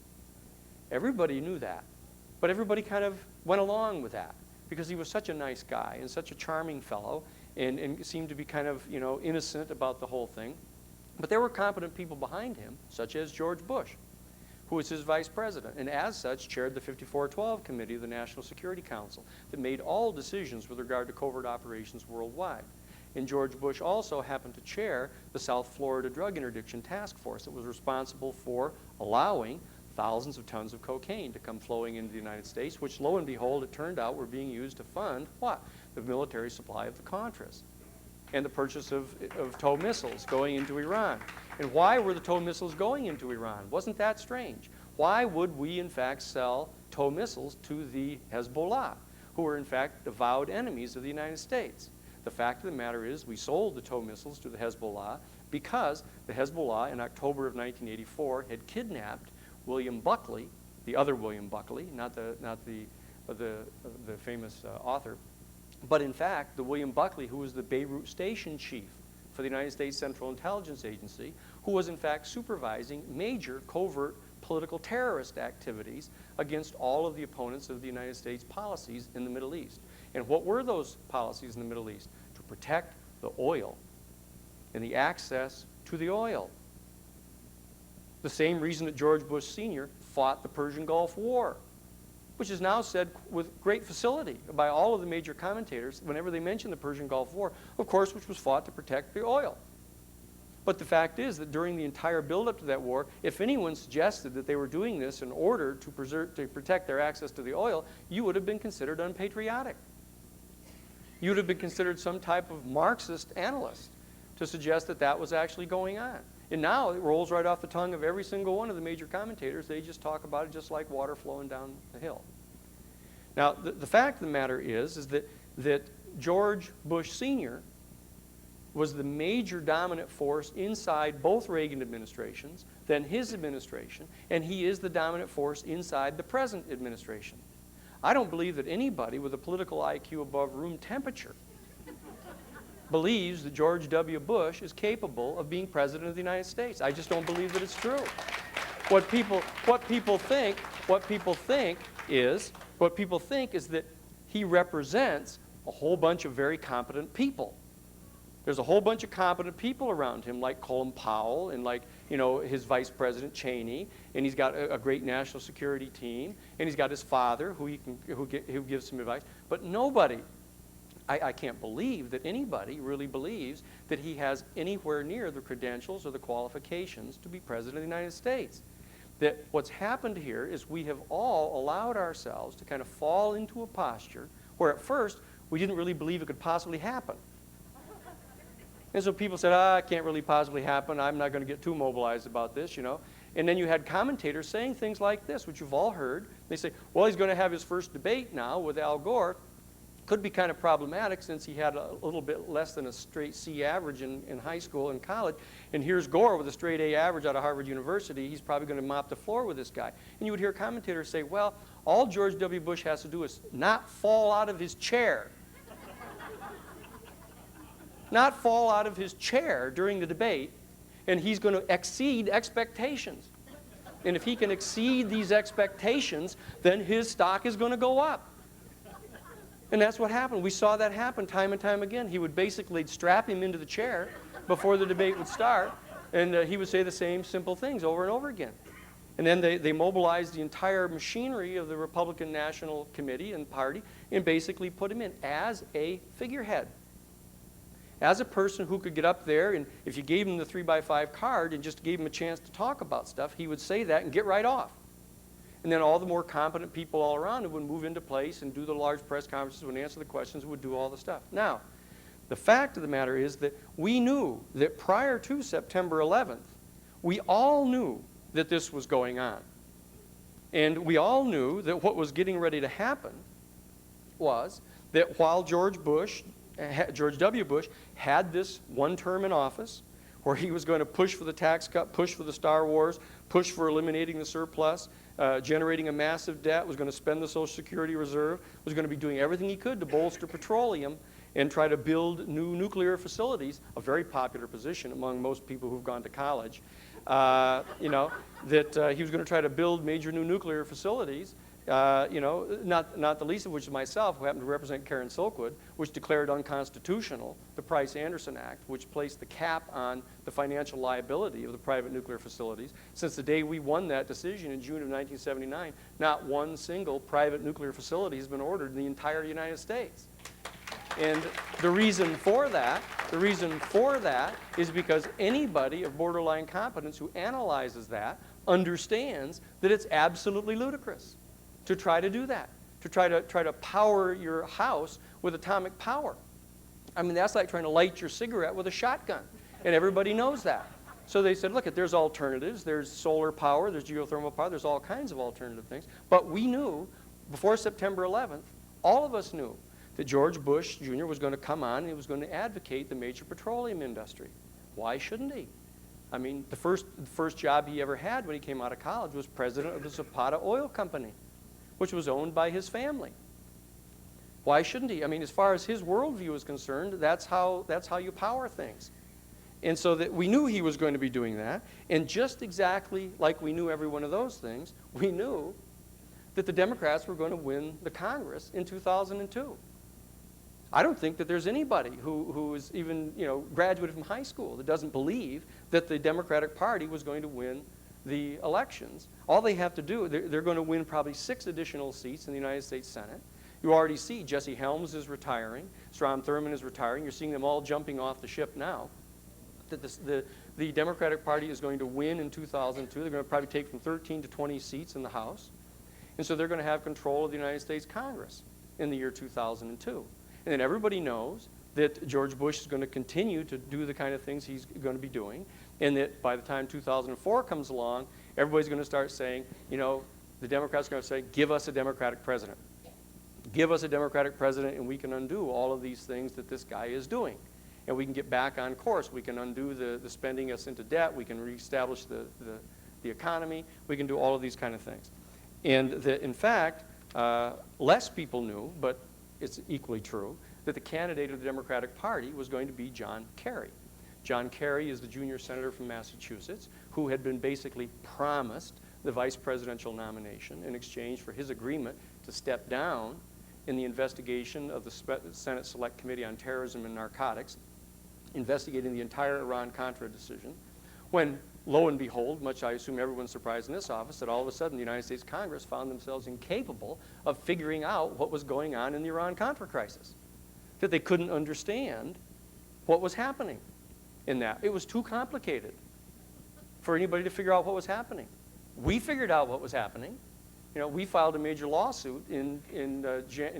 Everybody knew that, but everybody kind of went along with that because he was such a nice guy and such a charming fellow and seemed to be kind of, you know, innocent about the whole thing. But there were competent people behind him, such as George Bush, who was his vice president, and as such chaired the 5412 Committee of the National Security Council that made all decisions with regard to covert operations worldwide. And George Bush also happened to chair the South Florida Drug Interdiction Task Force that was responsible for allowing thousands of tons of cocaine to come flowing into the United States, which, lo and behold, it turned out were being used to fund what? The military supply of the Contras and the purchase of TOW missiles going into Iran. And why were the TOW missiles going into Iran? Wasn't that strange? Why would we, in fact, sell TOW missiles to the Hezbollah, who are, in fact, avowed enemies of the United States? The fact of the matter is we sold the TOW missiles to the Hezbollah because the Hezbollah, in October of 1984, had kidnapped William Buckley, the other William Buckley, not the famous author, but in fact, the William Buckley, who was the Beirut station chief for the United States Central Intelligence Agency, who was in fact supervising major covert political terrorist activities against all of the opponents of the United States policies in the Middle East. And what were those policies in the Middle East? To protect the oil and the access to the oil. The same reason that George Bush Sr. fought the Persian Gulf War. which is now said with great facility by all of the major commentators whenever they mention the Persian Gulf War, of course, which was fought to protect the oil. But the fact is that during the entire buildup to that war, if anyone suggested that they were doing this in order to protect their access to the oil, you would have been considered unpatriotic. You would have been considered some type of Marxist analyst to suggest that that was actually going on. And now it rolls right off the tongue of every single one of the major commentators. They just talk about it just like water flowing down the hill. Now, the fact of the matter is that George Bush Sr. was the major dominant force inside both Reagan administrations, then his administration, and he is the dominant force inside the present administration. I don't believe that anybody with a political IQ above room temperature believes that George W. Bush is capable of being president of the United States. I just don't believe that it's true. What people think is that he represents a whole bunch of very competent people. There's a whole bunch of competent people around him, like Colin Powell and like, his Vice President Cheney, and he's got a great national security team, and he's got his father who gives some advice. But nobody, I can't believe that anybody really believes that he has anywhere near the credentials or the qualifications to be President of the United States. That what's happened here is we have all allowed ourselves to kind of fall into a posture where at first we didn't really believe it could possibly happen. And so people said, it can't really possibly happen. I'm not going to get too mobilized about this, And then you had commentators saying things like this, which you've all heard. They say, well, he's going to have his first debate now with Al Gore. Could be kind of problematic since he had a little bit less than a straight C average in high school and college. And here's Gore with a straight A average out of Harvard University. He's probably going to mop the floor with this guy. And you would hear commentators say, well, all George W. Bush has to do is not fall out of his chair. Not fall out of his chair during the debate, and he's going to exceed expectations. And if he can exceed these expectations, then his stock is going to go up. And that's what happened. We saw that happen time and time again. He would basically strap him into the chair before the debate would start, and he would say the same simple things over and over again. And then they mobilized the entire machinery of the Republican National Committee and Party and basically put him in as a figurehead. As a person who could get up there, and if you gave him the 3x5 card and just gave him a chance to talk about stuff, he would say that and get right off. And then all the more competent people all around him would move into place and do the large press conferences, would answer the questions, would do all the stuff. Now, the fact of the matter is that we knew that prior to September 11th, we all knew that this was going on. And we all knew that what was getting ready to happen was that while George W. Bush had this one term in office where he was going to push for the tax cut, push for the Star Wars, push for eliminating the surplus, generating a massive debt, was going to spend the Social Security reserve, was going to be doing everything he could to bolster petroleum and try to build new nuclear facilities, a very popular position among most people who've gone to college, that he was going to try to build major new nuclear facilities. Not the least of which is myself, who happened to represent Karen Silkwood, which declared unconstitutional the Price-Anderson Act, which placed the cap on the financial liability of the private nuclear facilities. Since the day we won that decision in June of 1979, not one single private nuclear facility has been ordered in the entire United States. And the reason for that is because anybody of borderline competence who analyzes that understands that it's absolutely ludicrous to try to do that, to try to power your house with atomic power. I mean, that's like trying to light your cigarette with a shotgun, and everybody knows that. So they said, look, there's alternatives. There's solar power, there's geothermal power, there's all kinds of alternative things. But we knew, before September 11th, all of us knew that George Bush Jr. was going to come on and he was going to advocate the major petroleum industry. Why shouldn't he? I mean, the first job he ever had when he came out of college was president of the Zapata Oil Company, which was owned by his family. Why shouldn't he? I mean, as far as his worldview is concerned, that's how you power things. And so that we knew he was going to be doing that, and just exactly like we knew every one of those things, we knew that the Democrats were going to win the Congress in 2002. I don't think that there's anybody who is even graduated from high school that doesn't believe that the Democratic Party was going to win the elections. All they have to do, they're going to win probably 6 additional seats in the United States Senate. You already see Jesse Helms is retiring, Strom Thurmond is retiring. You're seeing them all jumping off the ship now. That the Democratic Party is going to win in 2002. They're going to probably take from 13 to 20 seats in the House. And so they're going to have control of the United States Congress in the year 2002. And then everybody knows that George Bush is going to continue to do the kind of things he's going to be doing, and that by the time 2004 comes along, everybody's going to start saying, you know, the Democrats are going to say, give us a Democratic president. Give us a Democratic president, and we can undo all of these things that this guy is doing. And we can get back on course. We can undo the spending us into debt. We can reestablish the economy. We can do all of these kind of things. And that, in fact, less people knew, but it's equally true, that the candidate of the Democratic Party was going to be John Kerry. John Kerry is the junior senator from Massachusetts who had been basically promised the vice presidential nomination in exchange for his agreement to step down in the investigation of the Senate Select Committee on Terrorism and Narcotics, investigating the entire Iran-Contra decision, when, lo and behold, much I assume everyone's surprised in this office, that all of a sudden the United States Congress found themselves incapable of figuring out what was going on in the Iran-Contra crisis, that they couldn't understand what was happening in that. It was too complicated for anybody to figure out what was happening. We figured out what was happening. You know, we filed a major lawsuit in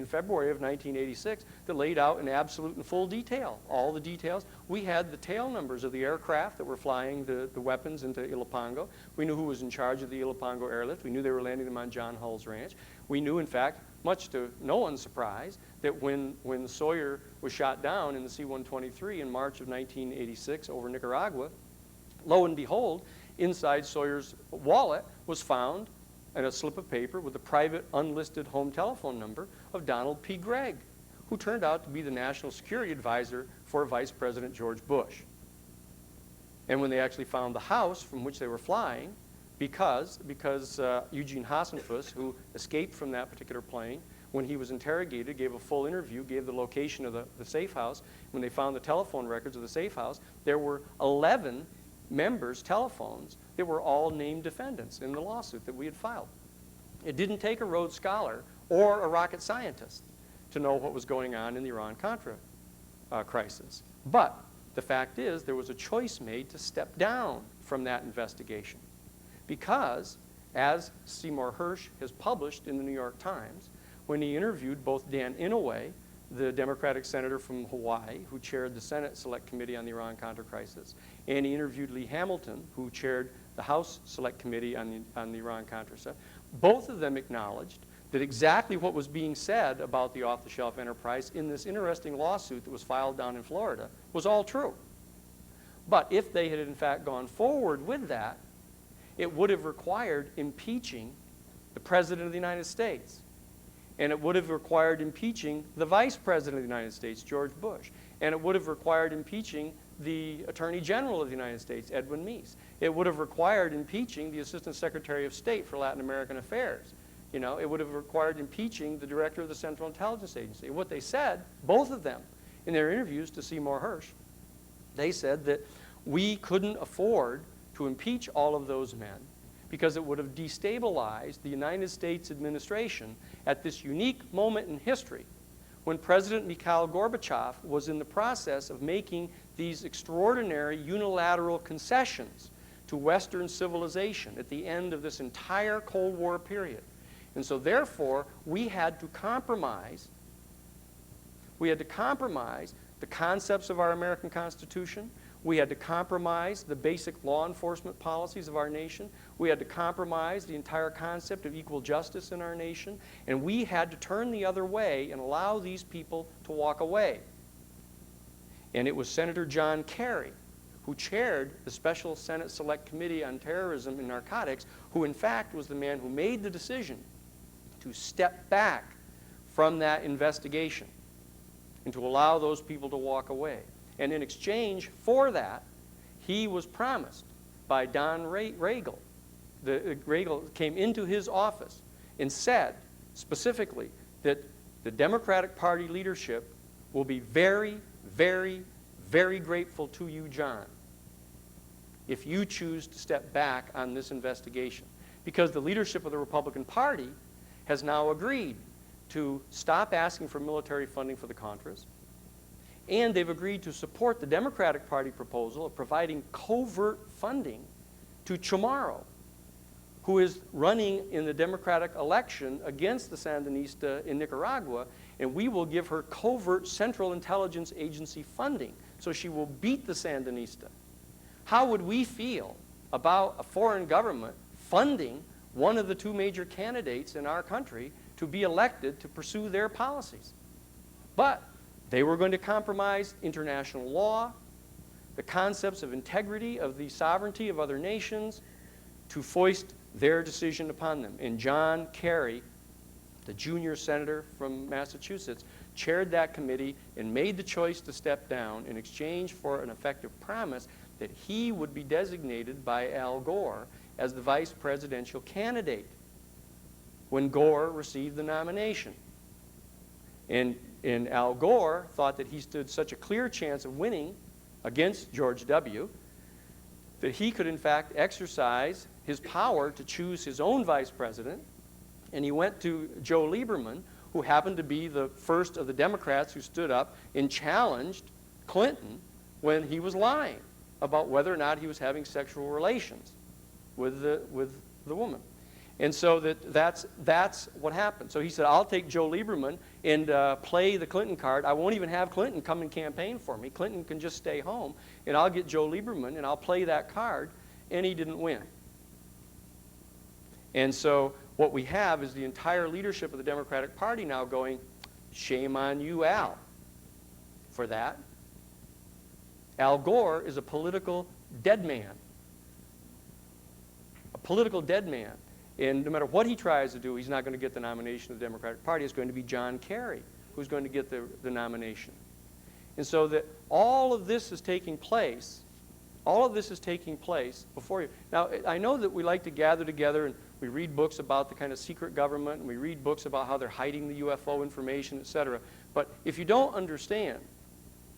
February of 1986 that laid out in absolute and full detail all the details. We had the tail numbers of the aircraft that were flying the weapons into Ilopango. We knew who was in charge of the Ilopango airlift. We knew they were landing them on John Hull's ranch. We knew, in fact, much to no one's surprise, that when Sawyer was shot down in the C-123 in March of 1986 over Nicaragua, lo and behold, inside Sawyer's wallet was found and a slip of paper with the private unlisted home telephone number of Donald P. Gregg, who turned out to be the national security advisor for Vice President George Bush. And when they actually found the house from which they were flying, because Eugene Hassenfuss, who escaped from that particular plane, when he was interrogated, gave a full interview, gave the location of the safe house. When they found the telephone records of the safe house, there were 11 members' telephones that were all named defendants in the lawsuit that we had filed. It didn't take a Rhodes Scholar or a rocket scientist to know what was going on in the Iran-Contra crisis. But the fact is, there was a choice made to step down from that investigation because, as Seymour Hersh has published in the New York Times, when he interviewed both Dan Inouye, the Democratic senator from Hawaii, who chaired the Senate Select Committee on the Iran-Contra crisis, and he interviewed Lee Hamilton, who chaired the House Select Committee on the Iran-Contra stuff. Both of them acknowledged that exactly what was being said about the off-the-shelf enterprise in this interesting lawsuit that was filed down in Florida was all true. But if they had in fact gone forward with that, it would have required impeaching the President of the United States. And it would have required impeaching the Vice President of the United States, George Bush. And it would have required impeaching the Attorney General of the United States, Edwin Meese. It would have required impeaching the Assistant Secretary of State for Latin American Affairs. You know, it would have required impeaching the Director of the Central Intelligence Agency. What they said, both of them, in their interviews to Seymour Hersh, they said that we couldn't afford to impeach all of those men because it would have destabilized the United States administration at this unique moment in history when President Mikhail Gorbachev was in the process of making these extraordinary unilateral concessions to Western civilization at the end of this entire Cold War period. And so therefore, we had to compromise. We had to compromise the concepts of our American Constitution. We had to compromise the basic law enforcement policies of our nation. We had to compromise the entire concept of equal justice in our nation. And we had to turn the other way and allow these people to walk away. And it was Senator John Kerry, who chaired the Special Senate Select Committee on Terrorism and Narcotics, who in fact was the man who made the decision to step back from that investigation and to allow those people to walk away. And in exchange for that, he was promised by Don Regal. Regal came into his office and said specifically that the Democratic Party leadership will be very, very, very grateful to you, John, if you choose to step back on this investigation. Because the leadership of the Republican Party has now agreed to stop asking for military funding for the Contras, and they've agreed to support the Democratic Party proposal of providing covert funding to Chamorro, who is running in the Democratic election against the Sandinista in Nicaragua, and we will give her covert Central Intelligence Agency funding so she will beat the Sandinista. How would we feel about a foreign government funding one of the two major candidates in our country to be elected to pursue their policies? But they were going to compromise international law, the concepts of integrity, of the sovereignty of other nations, to foist their decision upon them. And John Kerry, the junior senator from Massachusetts, chaired that committee and made the choice to step down in exchange for an effective promise that he would be designated by Al Gore as the vice presidential candidate when Gore received the nomination. And Al Gore thought that he stood such a clear chance of winning against George W. that he could, in fact, exercise his power to choose his own vice president. And he went to Joe Lieberman, who happened to be the first of the Democrats who stood up and challenged Clinton when he was lying about whether or not he was having sexual relations with the woman. And so that's what happened. So he said, I'll take Joe Lieberman and play the Clinton card. I won't even have Clinton come and campaign for me. Clinton can just stay home, and I'll get Joe Lieberman, and I'll play that card, and he didn't win. And so what we have is the entire leadership of the Democratic Party now going, shame on you, Al, for that. Al Gore is a political dead man. A political dead man. And no matter what he tries to do, he's not going to get the nomination of the Democratic Party. It's going to be John Kerry who's going to get the nomination. And so that all of this is taking place. All of this is taking place before you. Now, I know that we like to gather together and we read books about the kind of secret government, and we read books about how they're hiding the UFO information, etc. But if you don't understand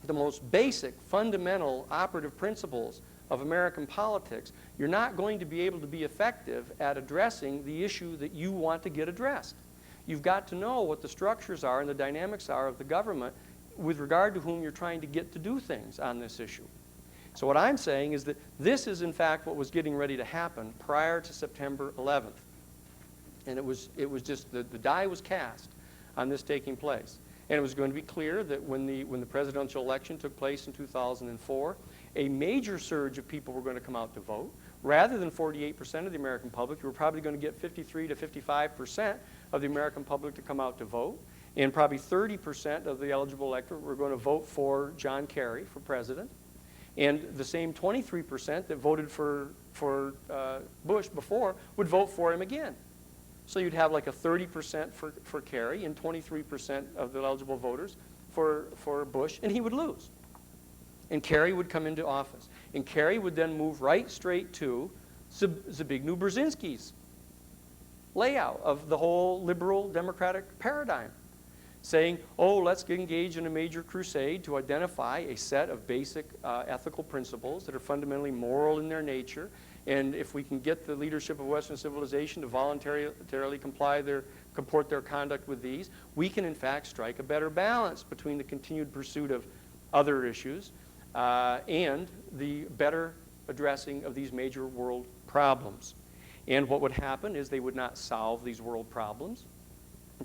the most basic, fundamental, operative principles of American politics, you're not going to be able to be effective at addressing the issue that you want to get addressed. You've got to know what the structures are and the dynamics are of the government with regard to whom you're trying to get to do things on this issue. So what I'm saying is that this is in fact what was getting ready to happen prior to September 11th. And it was just, the die was cast on this taking place. And it was going to be clear that when the presidential election took place in 2004, a major surge of people were going to come out to vote. Rather than 48% of the American public, you were probably going to get 53 to 55% of the American public to come out to vote. And probably 30% of the eligible electorate were going to vote for John Kerry for president. And the same 23% that voted for Bush before would vote for him again. So you'd have like a 30% for Kerry and 23% of the eligible voters for Bush, and he would lose. And Kerry would come into office. And Kerry would then move right straight to Zbigniew Brzezinski's layout of the whole liberal democratic paradigm, saying, oh, let's engage in a major crusade to identify a set of basic ethical principles that are fundamentally moral in their nature. And if we can get the leadership of Western civilization to voluntarily comport their conduct with these, we can in fact strike a better balance between the continued pursuit of other issues and the better addressing of these major world problems. And what would happen is they would not solve these world problems.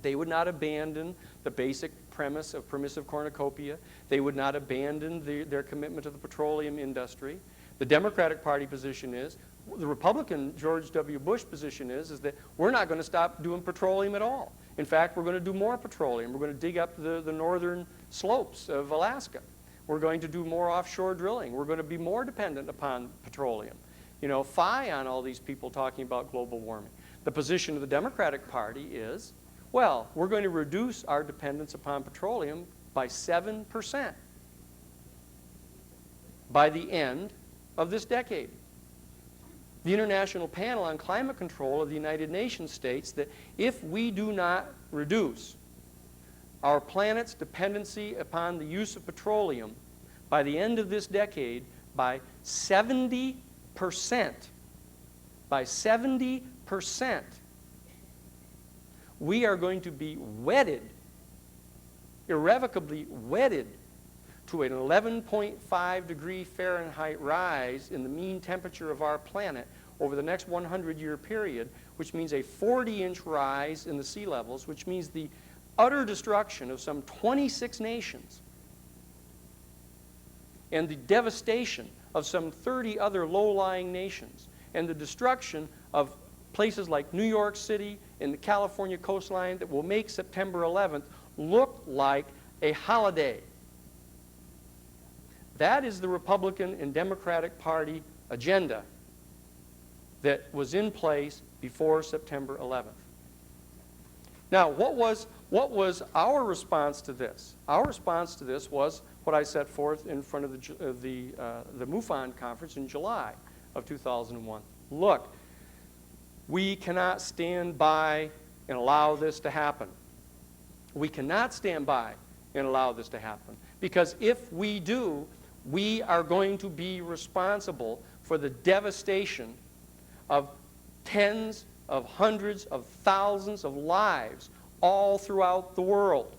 They would not abandon the basic premise of permissive cornucopia. They would not abandon their commitment to the petroleum industry. The Democratic Party position is, the Republican George W. Bush position is that we're not going to stop doing petroleum at all. In fact, we're going to do more petroleum. We're going to dig up the northern slopes of Alaska. We're going to do more offshore drilling. We're going to be more dependent upon petroleum. You know, fie on all these people talking about global warming. The position of the Democratic Party is, well, we're going to reduce our dependence upon petroleum by 7% by the end of this decade. The International Panel on Climate Control of the United Nations states that if we do not reduce our planet's dependency upon the use of petroleum by the end of this decade by 70%, by 70%, we are going to be wedded, irrevocably wedded, to an 11.5 degree Fahrenheit rise in the mean temperature of our planet over the next 100-year period, which means a 40-inch rise in the sea levels, which means the utter destruction of some 26 nations and the devastation of some 30 other low-lying nations and the destruction of places like New York City and the California coastline that will make September 11th look like a holiday. That is the Republican and Democratic Party agenda that was in place before September 11th. Now, what was our response to this? Our response to this was what I set forth in front of the MUFON conference in July of 2001. Look, we cannot stand by and allow this to happen. We cannot stand by and allow this to happen, because if we do, we are going to be responsible for the devastation of tens of hundreds of thousands of lives all throughout the world.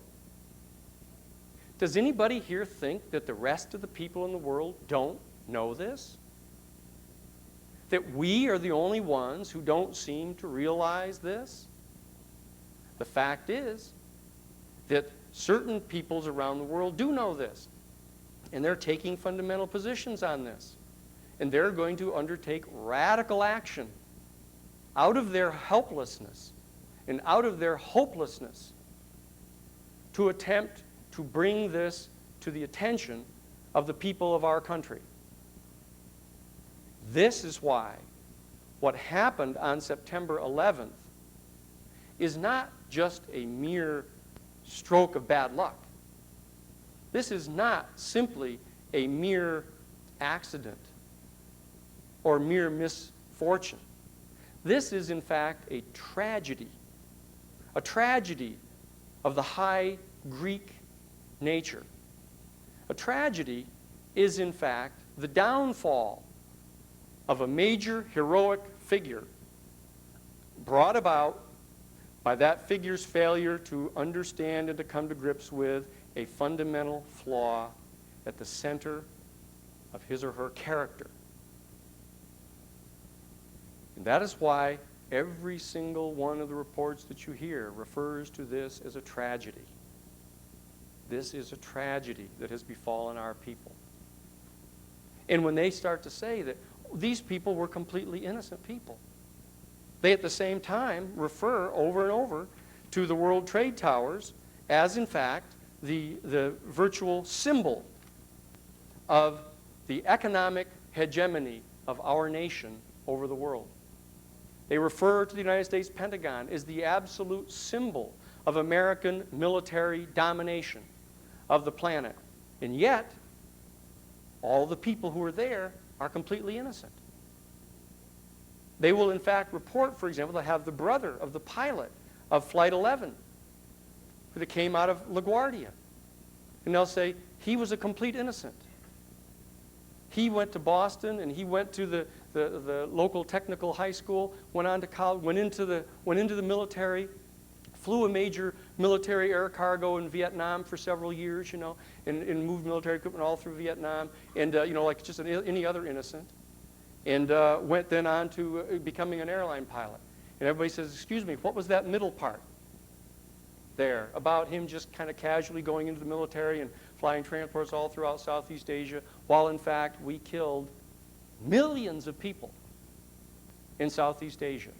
Does anybody here think that the rest of the people in the world don't know this? That we are the only ones who don't seem to realize this? The fact is that certain peoples around the world do know this, and they're taking fundamental positions on this. And they're going to undertake radical action out of their helplessness and out of their hopelessness to attempt to bring this to the attention of the people of our country. This is why what happened on September 11th is not just a mere stroke of bad luck. This is not simply a mere accident or mere misfortune. This is, in fact, a tragedy of the high Greek nature. A tragedy is, in fact, the downfall of a major heroic figure brought about by that figure's failure to understand and to come to grips with a fundamental flaw at the center of his or her character. And that is why every single one of the reports that you hear refers to this as a tragedy. This is a tragedy that has befallen our people. And when they start to say that these people were completely innocent people, they at the same time refer over and over to the World Trade Towers as, in fact, the virtual symbol of the economic hegemony of our nation over the world. They refer to the United States Pentagon as the absolute symbol of American military domination of the planet. And yet, all the people who are there are completely innocent. They will, in fact, report, for example, they have the brother of the pilot of Flight 11 that came out of LaGuardia. And they'll say, he was a complete innocent. He went to Boston, and he went to the local technical high school, went on to college, went into the military, flew a major military air cargo in Vietnam for several years, and moved military equipment all through Vietnam, and like just any other innocent, and went then on to becoming an airline pilot. And everybody says, excuse me, what was that middle part there about him just kind of casually going into the military and flying transports all throughout Southeast Asia, while in fact we killed millions of people in Southeast Asia,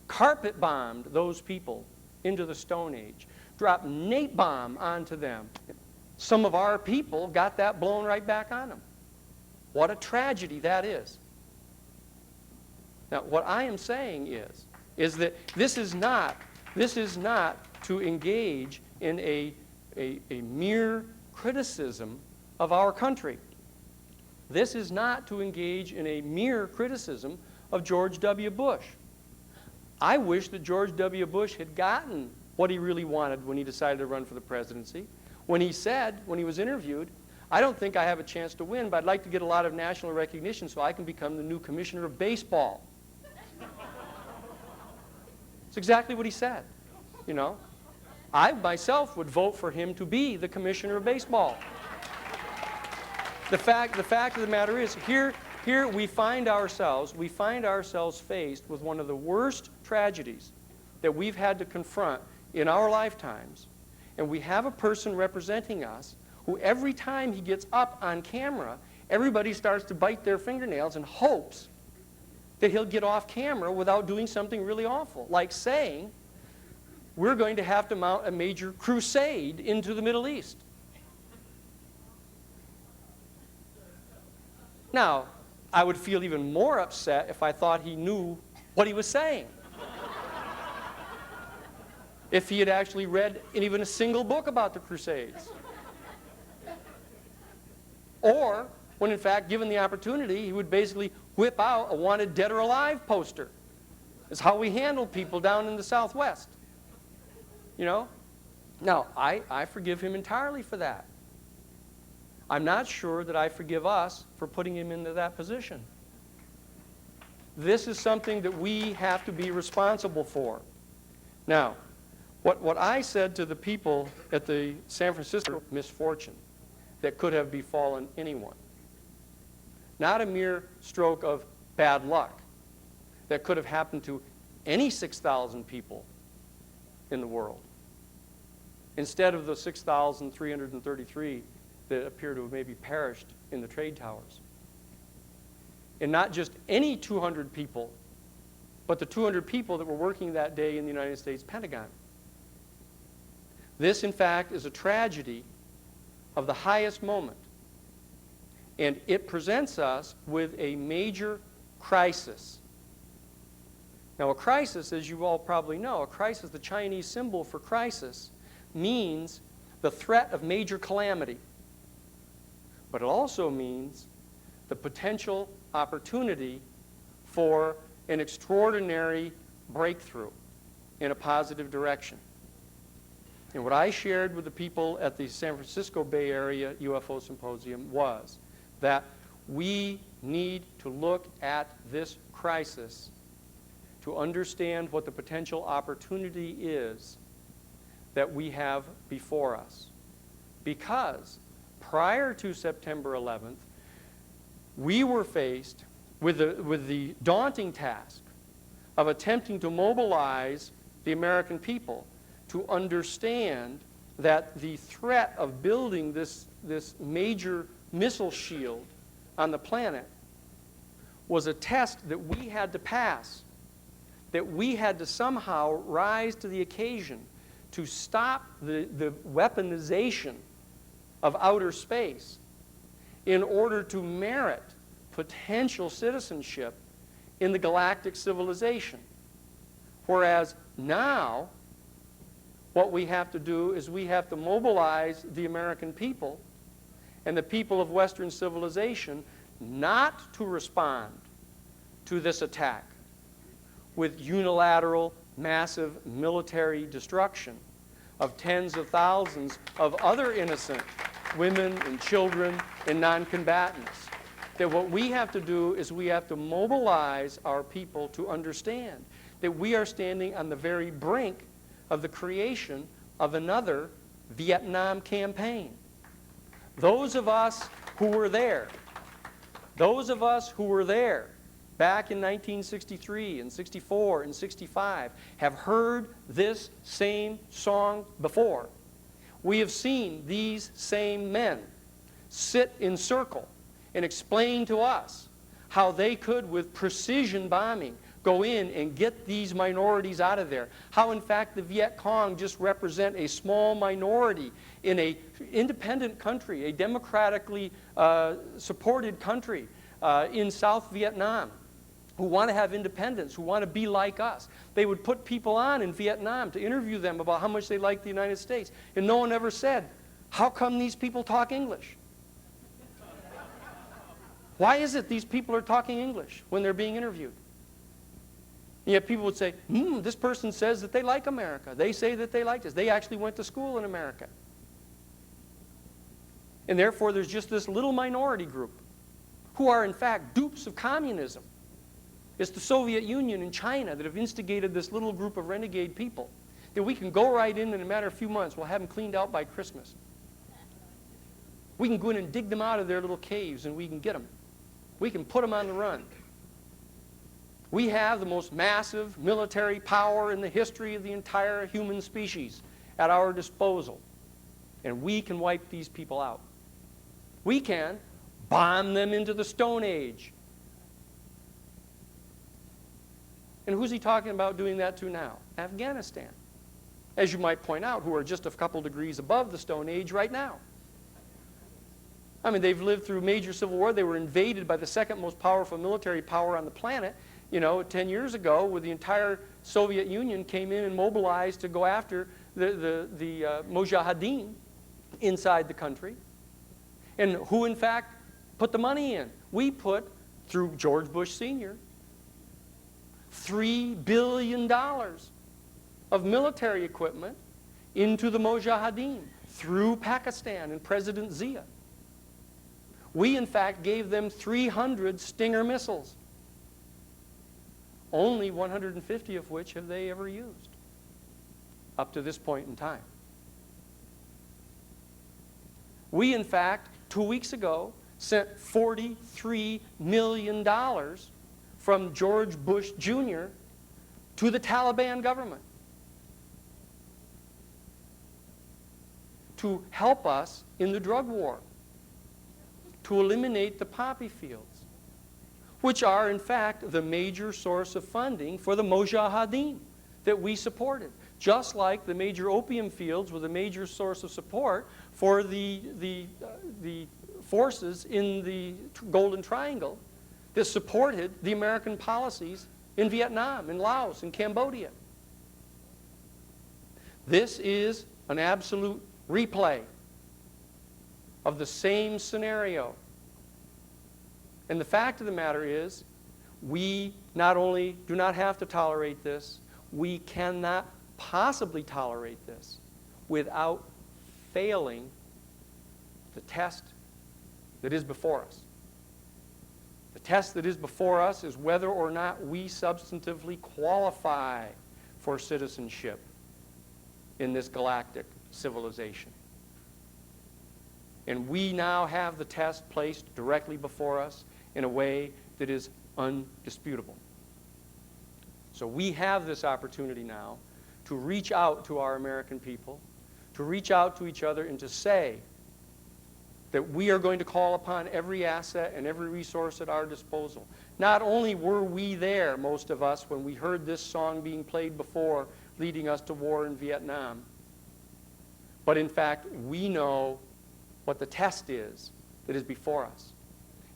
carpet bombed those people into the Stone Age, dropped napalm onto them. Some of our people got that blown right back on them. What a tragedy that is. Now, what I am saying is that this is not to engage in a mere criticism of our country. This is not to engage in a mere criticism of George W. Bush. I wish that George W. Bush had gotten what he really wanted when he decided to run for the presidency. When he said, when he was interviewed, I don't think I have a chance to win, but I'd like to get a lot of national recognition so I can become the new commissioner of baseball. It's exactly what he said, you know. I myself would vote for him to be the commissioner of baseball. The fact of the matter is, here we find ourselves faced with one of the worst tragedies that we've had to confront in our lifetimes. And we have a person representing us who every time he gets up on camera, everybody starts to bite their fingernails in hopes that he'll get off camera without doing something really awful, like saying, we're going to have to mount a major crusade into the Middle East. Now, I would feel even more upset if I thought he knew what he was saying. If he had actually read even a single book about the Crusades. Or, when in fact given the opportunity, he would basically whip out a wanted dead or alive poster. It's how we handle people down in the Southwest. You know? Now, I forgive him entirely for that. I'm not sure that I forgive us for putting him into that position. This is something that we have to be responsible for. Now, what I said to the people at the San Francisco misfortune that could have befallen anyone, not a mere stroke of bad luck that could have happened to any 6,000 people in the world, instead of the 6,333 that appear to have maybe perished in the trade towers. And not just any 200 people, but the 200 people that were working that day in the United States Pentagon. This, in fact, is a tragedy of the highest moment. And it presents us with a major crisis. Now, a crisis, as you all probably know, a crisis, the Chinese symbol for crisis, means the threat of major calamity. But it also means the potential opportunity for an extraordinary breakthrough in a positive direction. And what I shared with the people at the San Francisco Bay Area UFO Symposium was that we need to look at this crisis to understand what the potential opportunity is that we have before us. Because prior to September 11th, we were faced with the daunting task of attempting to mobilize the American people to understand that the threat of building this major missile shield on the planet was a test that we had to pass, that we had to somehow rise to the occasion to stop the weaponization of outer space in order to merit potential citizenship in the galactic civilization. Whereas now, what we have to do is we have to mobilize the American people and the people of Western civilization not to respond to this attack with unilateral, massive military destruction of tens of thousands of other innocent women and children and non-combatants. That what we have to do is we have to mobilize our people to understand that we are standing on the very brink of the creation of another Vietnam campaign. Those of us who were there back in 1963 and 64 and 65 have heard this same song before. We have seen these same men sit in circle and explain to us how they could, with precision bombing, go in and get these minorities out of there. How, in fact, the Viet Cong just represent a small minority in an independent country, a democratically supported country in South Vietnam, who want to have independence, who want to be like us. They would put people on in Vietnam to interview them about how much they liked the United States. And no one ever said, how come these people talk English? Why is it these people are talking English when they're being interviewed? And yet people would say, this person says that they like America. They say that they like us. They actually went to school in America. And therefore, there's just this little minority group who are, in fact, dupes of communism. It's the Soviet Union and China that have instigated this little group of renegade people that we can go right in a matter of a few months. We'll have them cleaned out by Christmas. We can go in and dig them out of their little caves, and we can get them. We can put them on the run. We have the most massive military power in the history of the entire human species at our disposal. And we can wipe these people out. We can bomb them into the Stone Age. And who's he talking about doing that to now? Afghanistan. As you might point out, who are just a couple degrees above the Stone Age right now. I mean, they've lived through major civil war. They were invaded by the second most powerful military power on the planet, 10 years ago, where the entire Soviet Union came in and mobilized to go after the Mujahideen inside the country. And who, in fact, put the money in? We put, through George Bush Sr., $3 billion of military equipment into the Mujahideen through Pakistan and President Zia. We, in fact, gave them 300 Stinger missiles, only 150 of which have they ever used up to this point in time. We, in fact, 2 weeks ago, sent $43 million from George Bush Jr. to the Taliban government to help us in the drug war, to eliminate the poppy fields, which are, in fact, the major source of funding for the Mujahideen that we supported. Just like the major opium fields were the major source of support for the forces in the Golden Triangle that supported the American policies in Vietnam, in Laos, in Cambodia. This is an absolute replay of the same scenario. And the fact of the matter is, we not only do not have to tolerate this, we cannot possibly tolerate this without failing the test that is before us. The test that is before us is whether or not we substantively qualify for citizenship in this galactic civilization. And we now have the test placed directly before us in a way that is undisputable. So we have this opportunity now to reach out to our American people, to reach out to each other and to say that we are going to call upon every asset and every resource at our disposal. Not only were we there, most of us, when we heard this song being played before, leading us to war in Vietnam, but in fact, we know what the test is that is before us.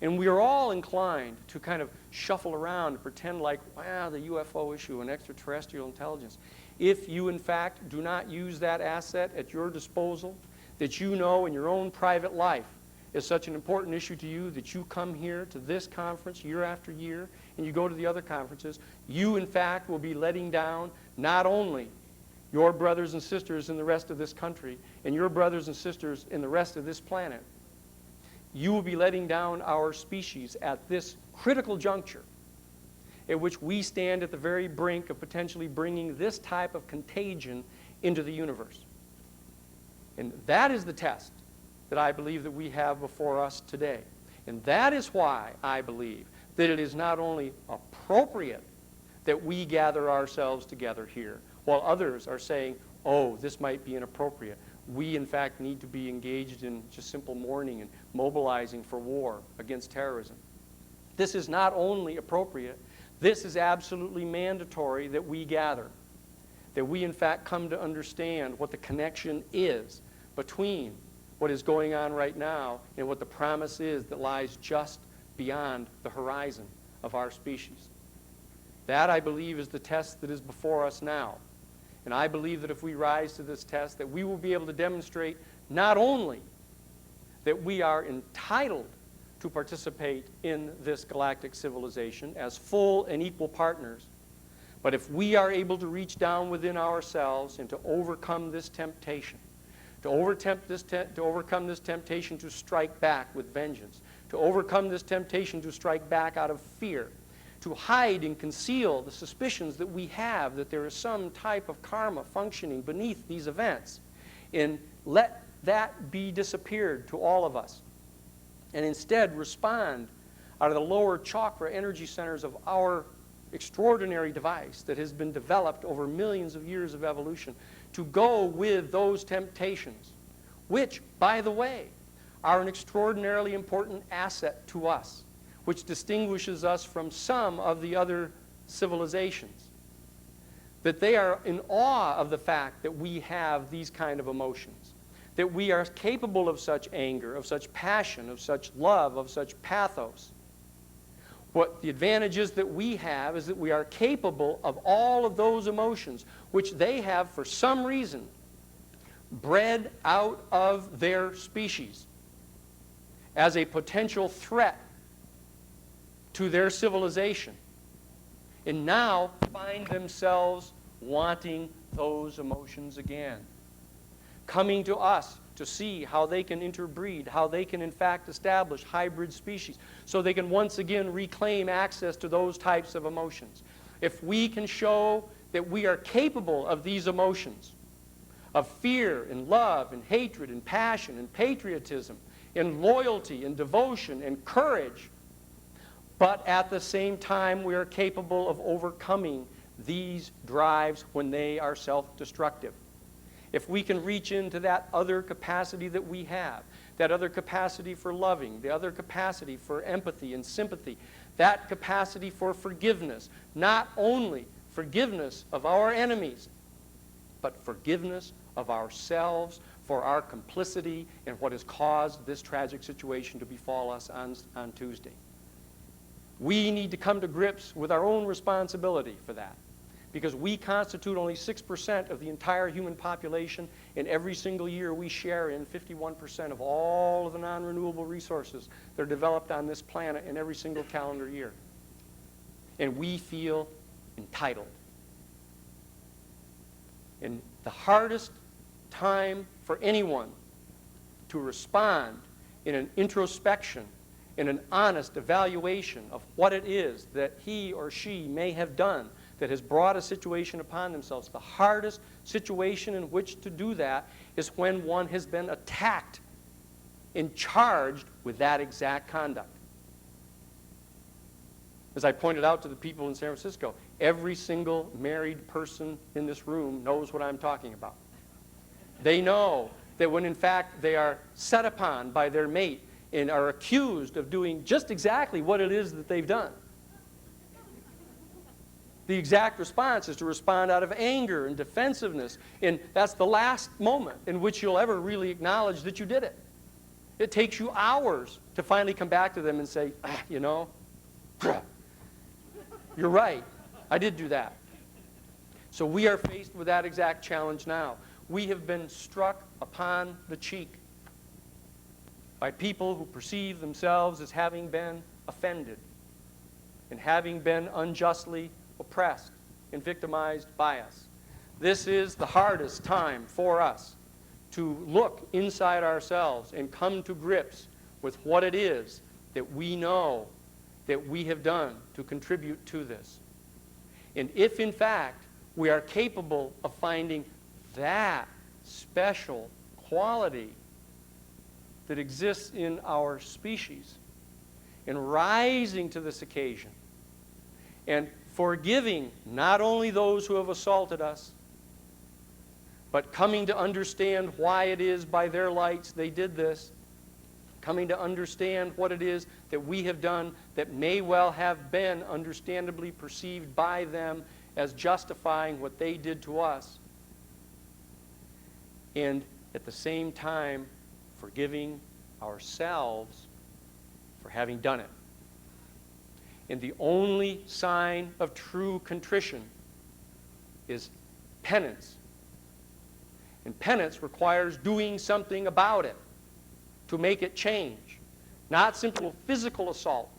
And we are all inclined to kind of shuffle around and pretend like, wow, the UFO issue and extraterrestrial intelligence. If you, in fact, do not use that asset at your disposal, that you know in your own private life is such an important issue to you that you come here to this conference year after year and you go to the other conferences, you, in fact, will be letting down not only your brothers and sisters in the rest of this country and your brothers and sisters in the rest of this planet. You will be letting down our species at this critical juncture at which we stand at the very brink of potentially bringing this type of contagion into the universe. And that is the test that I believe that we have before us today. And that is why I believe that it is not only appropriate that we gather ourselves together here, while others are saying, oh, this might be inappropriate. We, in fact, need to be engaged in just simple mourning and mobilizing for war against terrorism. This is not only appropriate, this is absolutely mandatory that we gather, that we, in fact, come to understand what the connection is between what is going on right now and what the promise is that lies just beyond the horizon of our species. That, I believe, is the test that is before us now. And I believe that if we rise to this test, that we will be able to demonstrate not only that we are entitled to participate in this galactic civilization as full and equal partners, but if we are able to reach down within ourselves and to overcome this temptation, to overcome this temptation to strike back with vengeance, to overcome this temptation to strike back out of fear, to hide and conceal the suspicions that we have that there is some type of karma functioning beneath these events, and let that be disappeared to all of us, and instead respond out of the lower chakra energy centers of our extraordinary device that has been developed over millions of years of evolution, to go with those temptations, which, by the way, are an extraordinarily important asset to us, which distinguishes us from some of the other civilizations. That they are in awe of the fact that we have these kind of emotions, that we are capable of such anger, of such passion, of such love, of such pathos. What the advantage is that we have is that we are capable of all of those emotions, which they have, for some reason, bred out of their species as a potential threat to their civilization, and now find themselves wanting those emotions again, coming to us to see how they can interbreed, how they can in fact establish hybrid species, so they can once again reclaim access to those types of emotions. If we can show that we are capable of these emotions, of fear and love and hatred and passion and patriotism and loyalty and devotion and courage, but at the same time we are capable of overcoming these drives when they are self-destructive. If we can reach into that other capacity that we have, that other capacity for loving, the other capacity for empathy and sympathy, that capacity for forgiveness, not only forgiveness of our enemies, but forgiveness of ourselves for our complicity in what has caused this tragic situation to befall us on Tuesday. We need to come to grips with our own responsibility for that, because we constitute only 6% of the entire human population, and every single year we share in 51% of all of the non-renewable resources that are developed on this planet in every single calendar year. And we feel entitled. And the hardest time for anyone to respond in an introspection, in an honest evaluation of what it is that he or she may have done that has brought a situation upon themselves, the hardest situation in which to do that is when one has been attacked and charged with that exact conduct. As I pointed out to the people in San Francisco, every single married person in this room knows what I'm talking about. They know that when in fact they are set upon by their mate and are accused of doing just exactly what it is that they've done, the exact response is to respond out of anger and defensiveness, and that's the last moment in which you'll ever really acknowledge that you did it. It takes you hours to finally come back to them and say, you know, you're right, I did do that. So we are faced with that exact challenge now. We have been struck upon the cheek by people who perceive themselves as having been offended and having been unjustly oppressed and victimized by us. This is the hardest time for us to look inside ourselves and come to grips with what it is that we know that we have done to contribute to this. And if in fact we are capable of finding that special quality that exists in our species and rising to this occasion and forgiving not only those who have assaulted us, but coming to understand why it is by their lights they did this, coming to understand what it is that we have done that may well have been understandably perceived by them as justifying what they did to us, and at the same time forgiving ourselves for having done it. And the only sign of true contrition is penance. And penance requires doing something about it to make it change. Not simple physical assault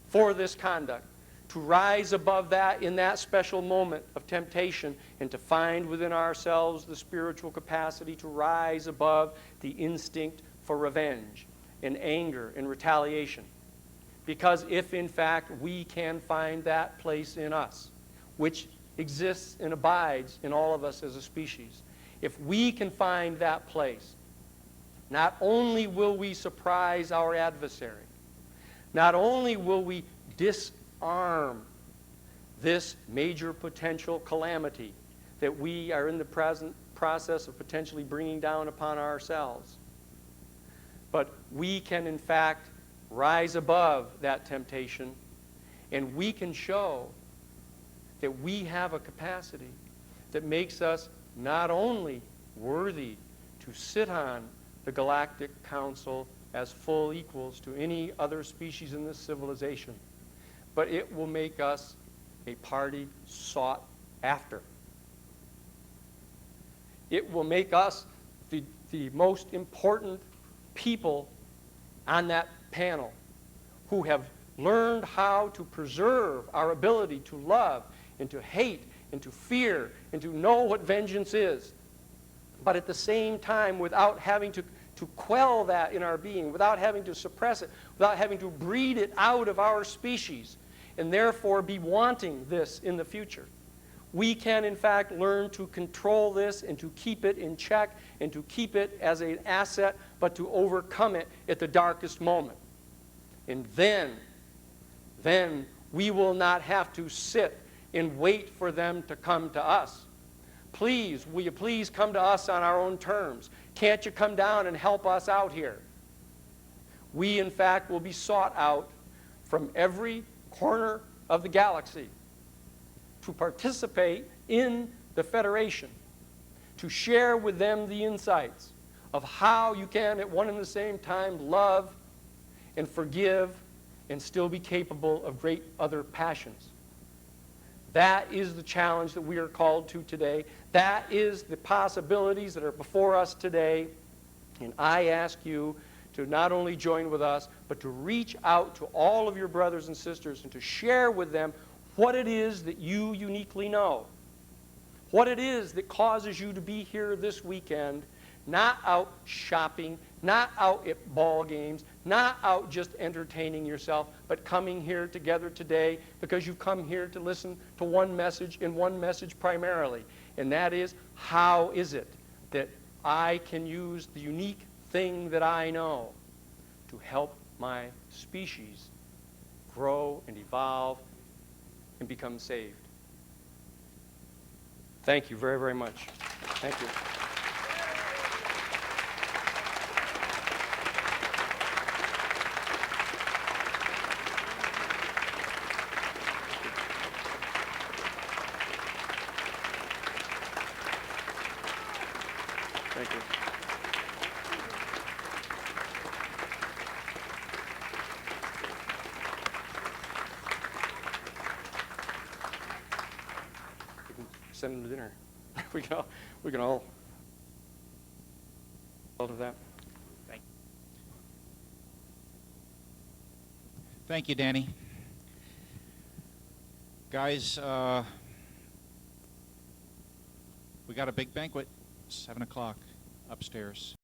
for this conduct. to rise above that in that special moment of temptation and to find within ourselves the spiritual capacity to rise above the instinct for revenge and anger and retaliation. Because if in fact we can find that place in us, which exists and abides in all of us as a species, if we can find that place, not only will we surprise our adversary, not only will we disarm this major potential calamity that we are in the present process of potentially bringing down upon ourselves, but we can in fact rise above that temptation, and we can show that we have a capacity that makes us not only worthy to sit on the Galactic Council as full equals to any other species in this civilization, but it will make us a party sought after. It will make us the most important people on that panel who have learned how to preserve our ability to love and to hate and to fear and to know what vengeance is, but at the same time without having to quell that in our being, without having to suppress it, without having to breed it out of our species, and therefore be wanting this in the future. We can, in fact, learn to control this and to keep it in check and to keep it as an asset, but to overcome it at the darkest moment. And then we will not have to sit and wait for them to come to us. Please, will you please come to us on our own terms? Can't you come down and help us out here? We, in fact, will be sought out from every corner of the galaxy to participate in the Federation, to share with them the insights of how you can at one and the same time love and forgive and still be capable of great other passions. That is the challenge that we are called to today. That is the possibilities that are before us today. And I ask you to not only join with us, but to reach out to all of your brothers and sisters and to share with them what it is that you uniquely know, what it is that causes you to be here this weekend, not out shopping, not out at ball games, not out just entertaining yourself, but coming here together today because you've come here to listen to one message and one message primarily. And that is, how is it that I can use the unique thing that I know to help my species grow and evolve and become saved? Thank you very, very much. Thank you. Thank you. We can send them to dinner. we can all of that. Thank you, Danny. Guys, we got a big banquet, 7 o'clock upstairs.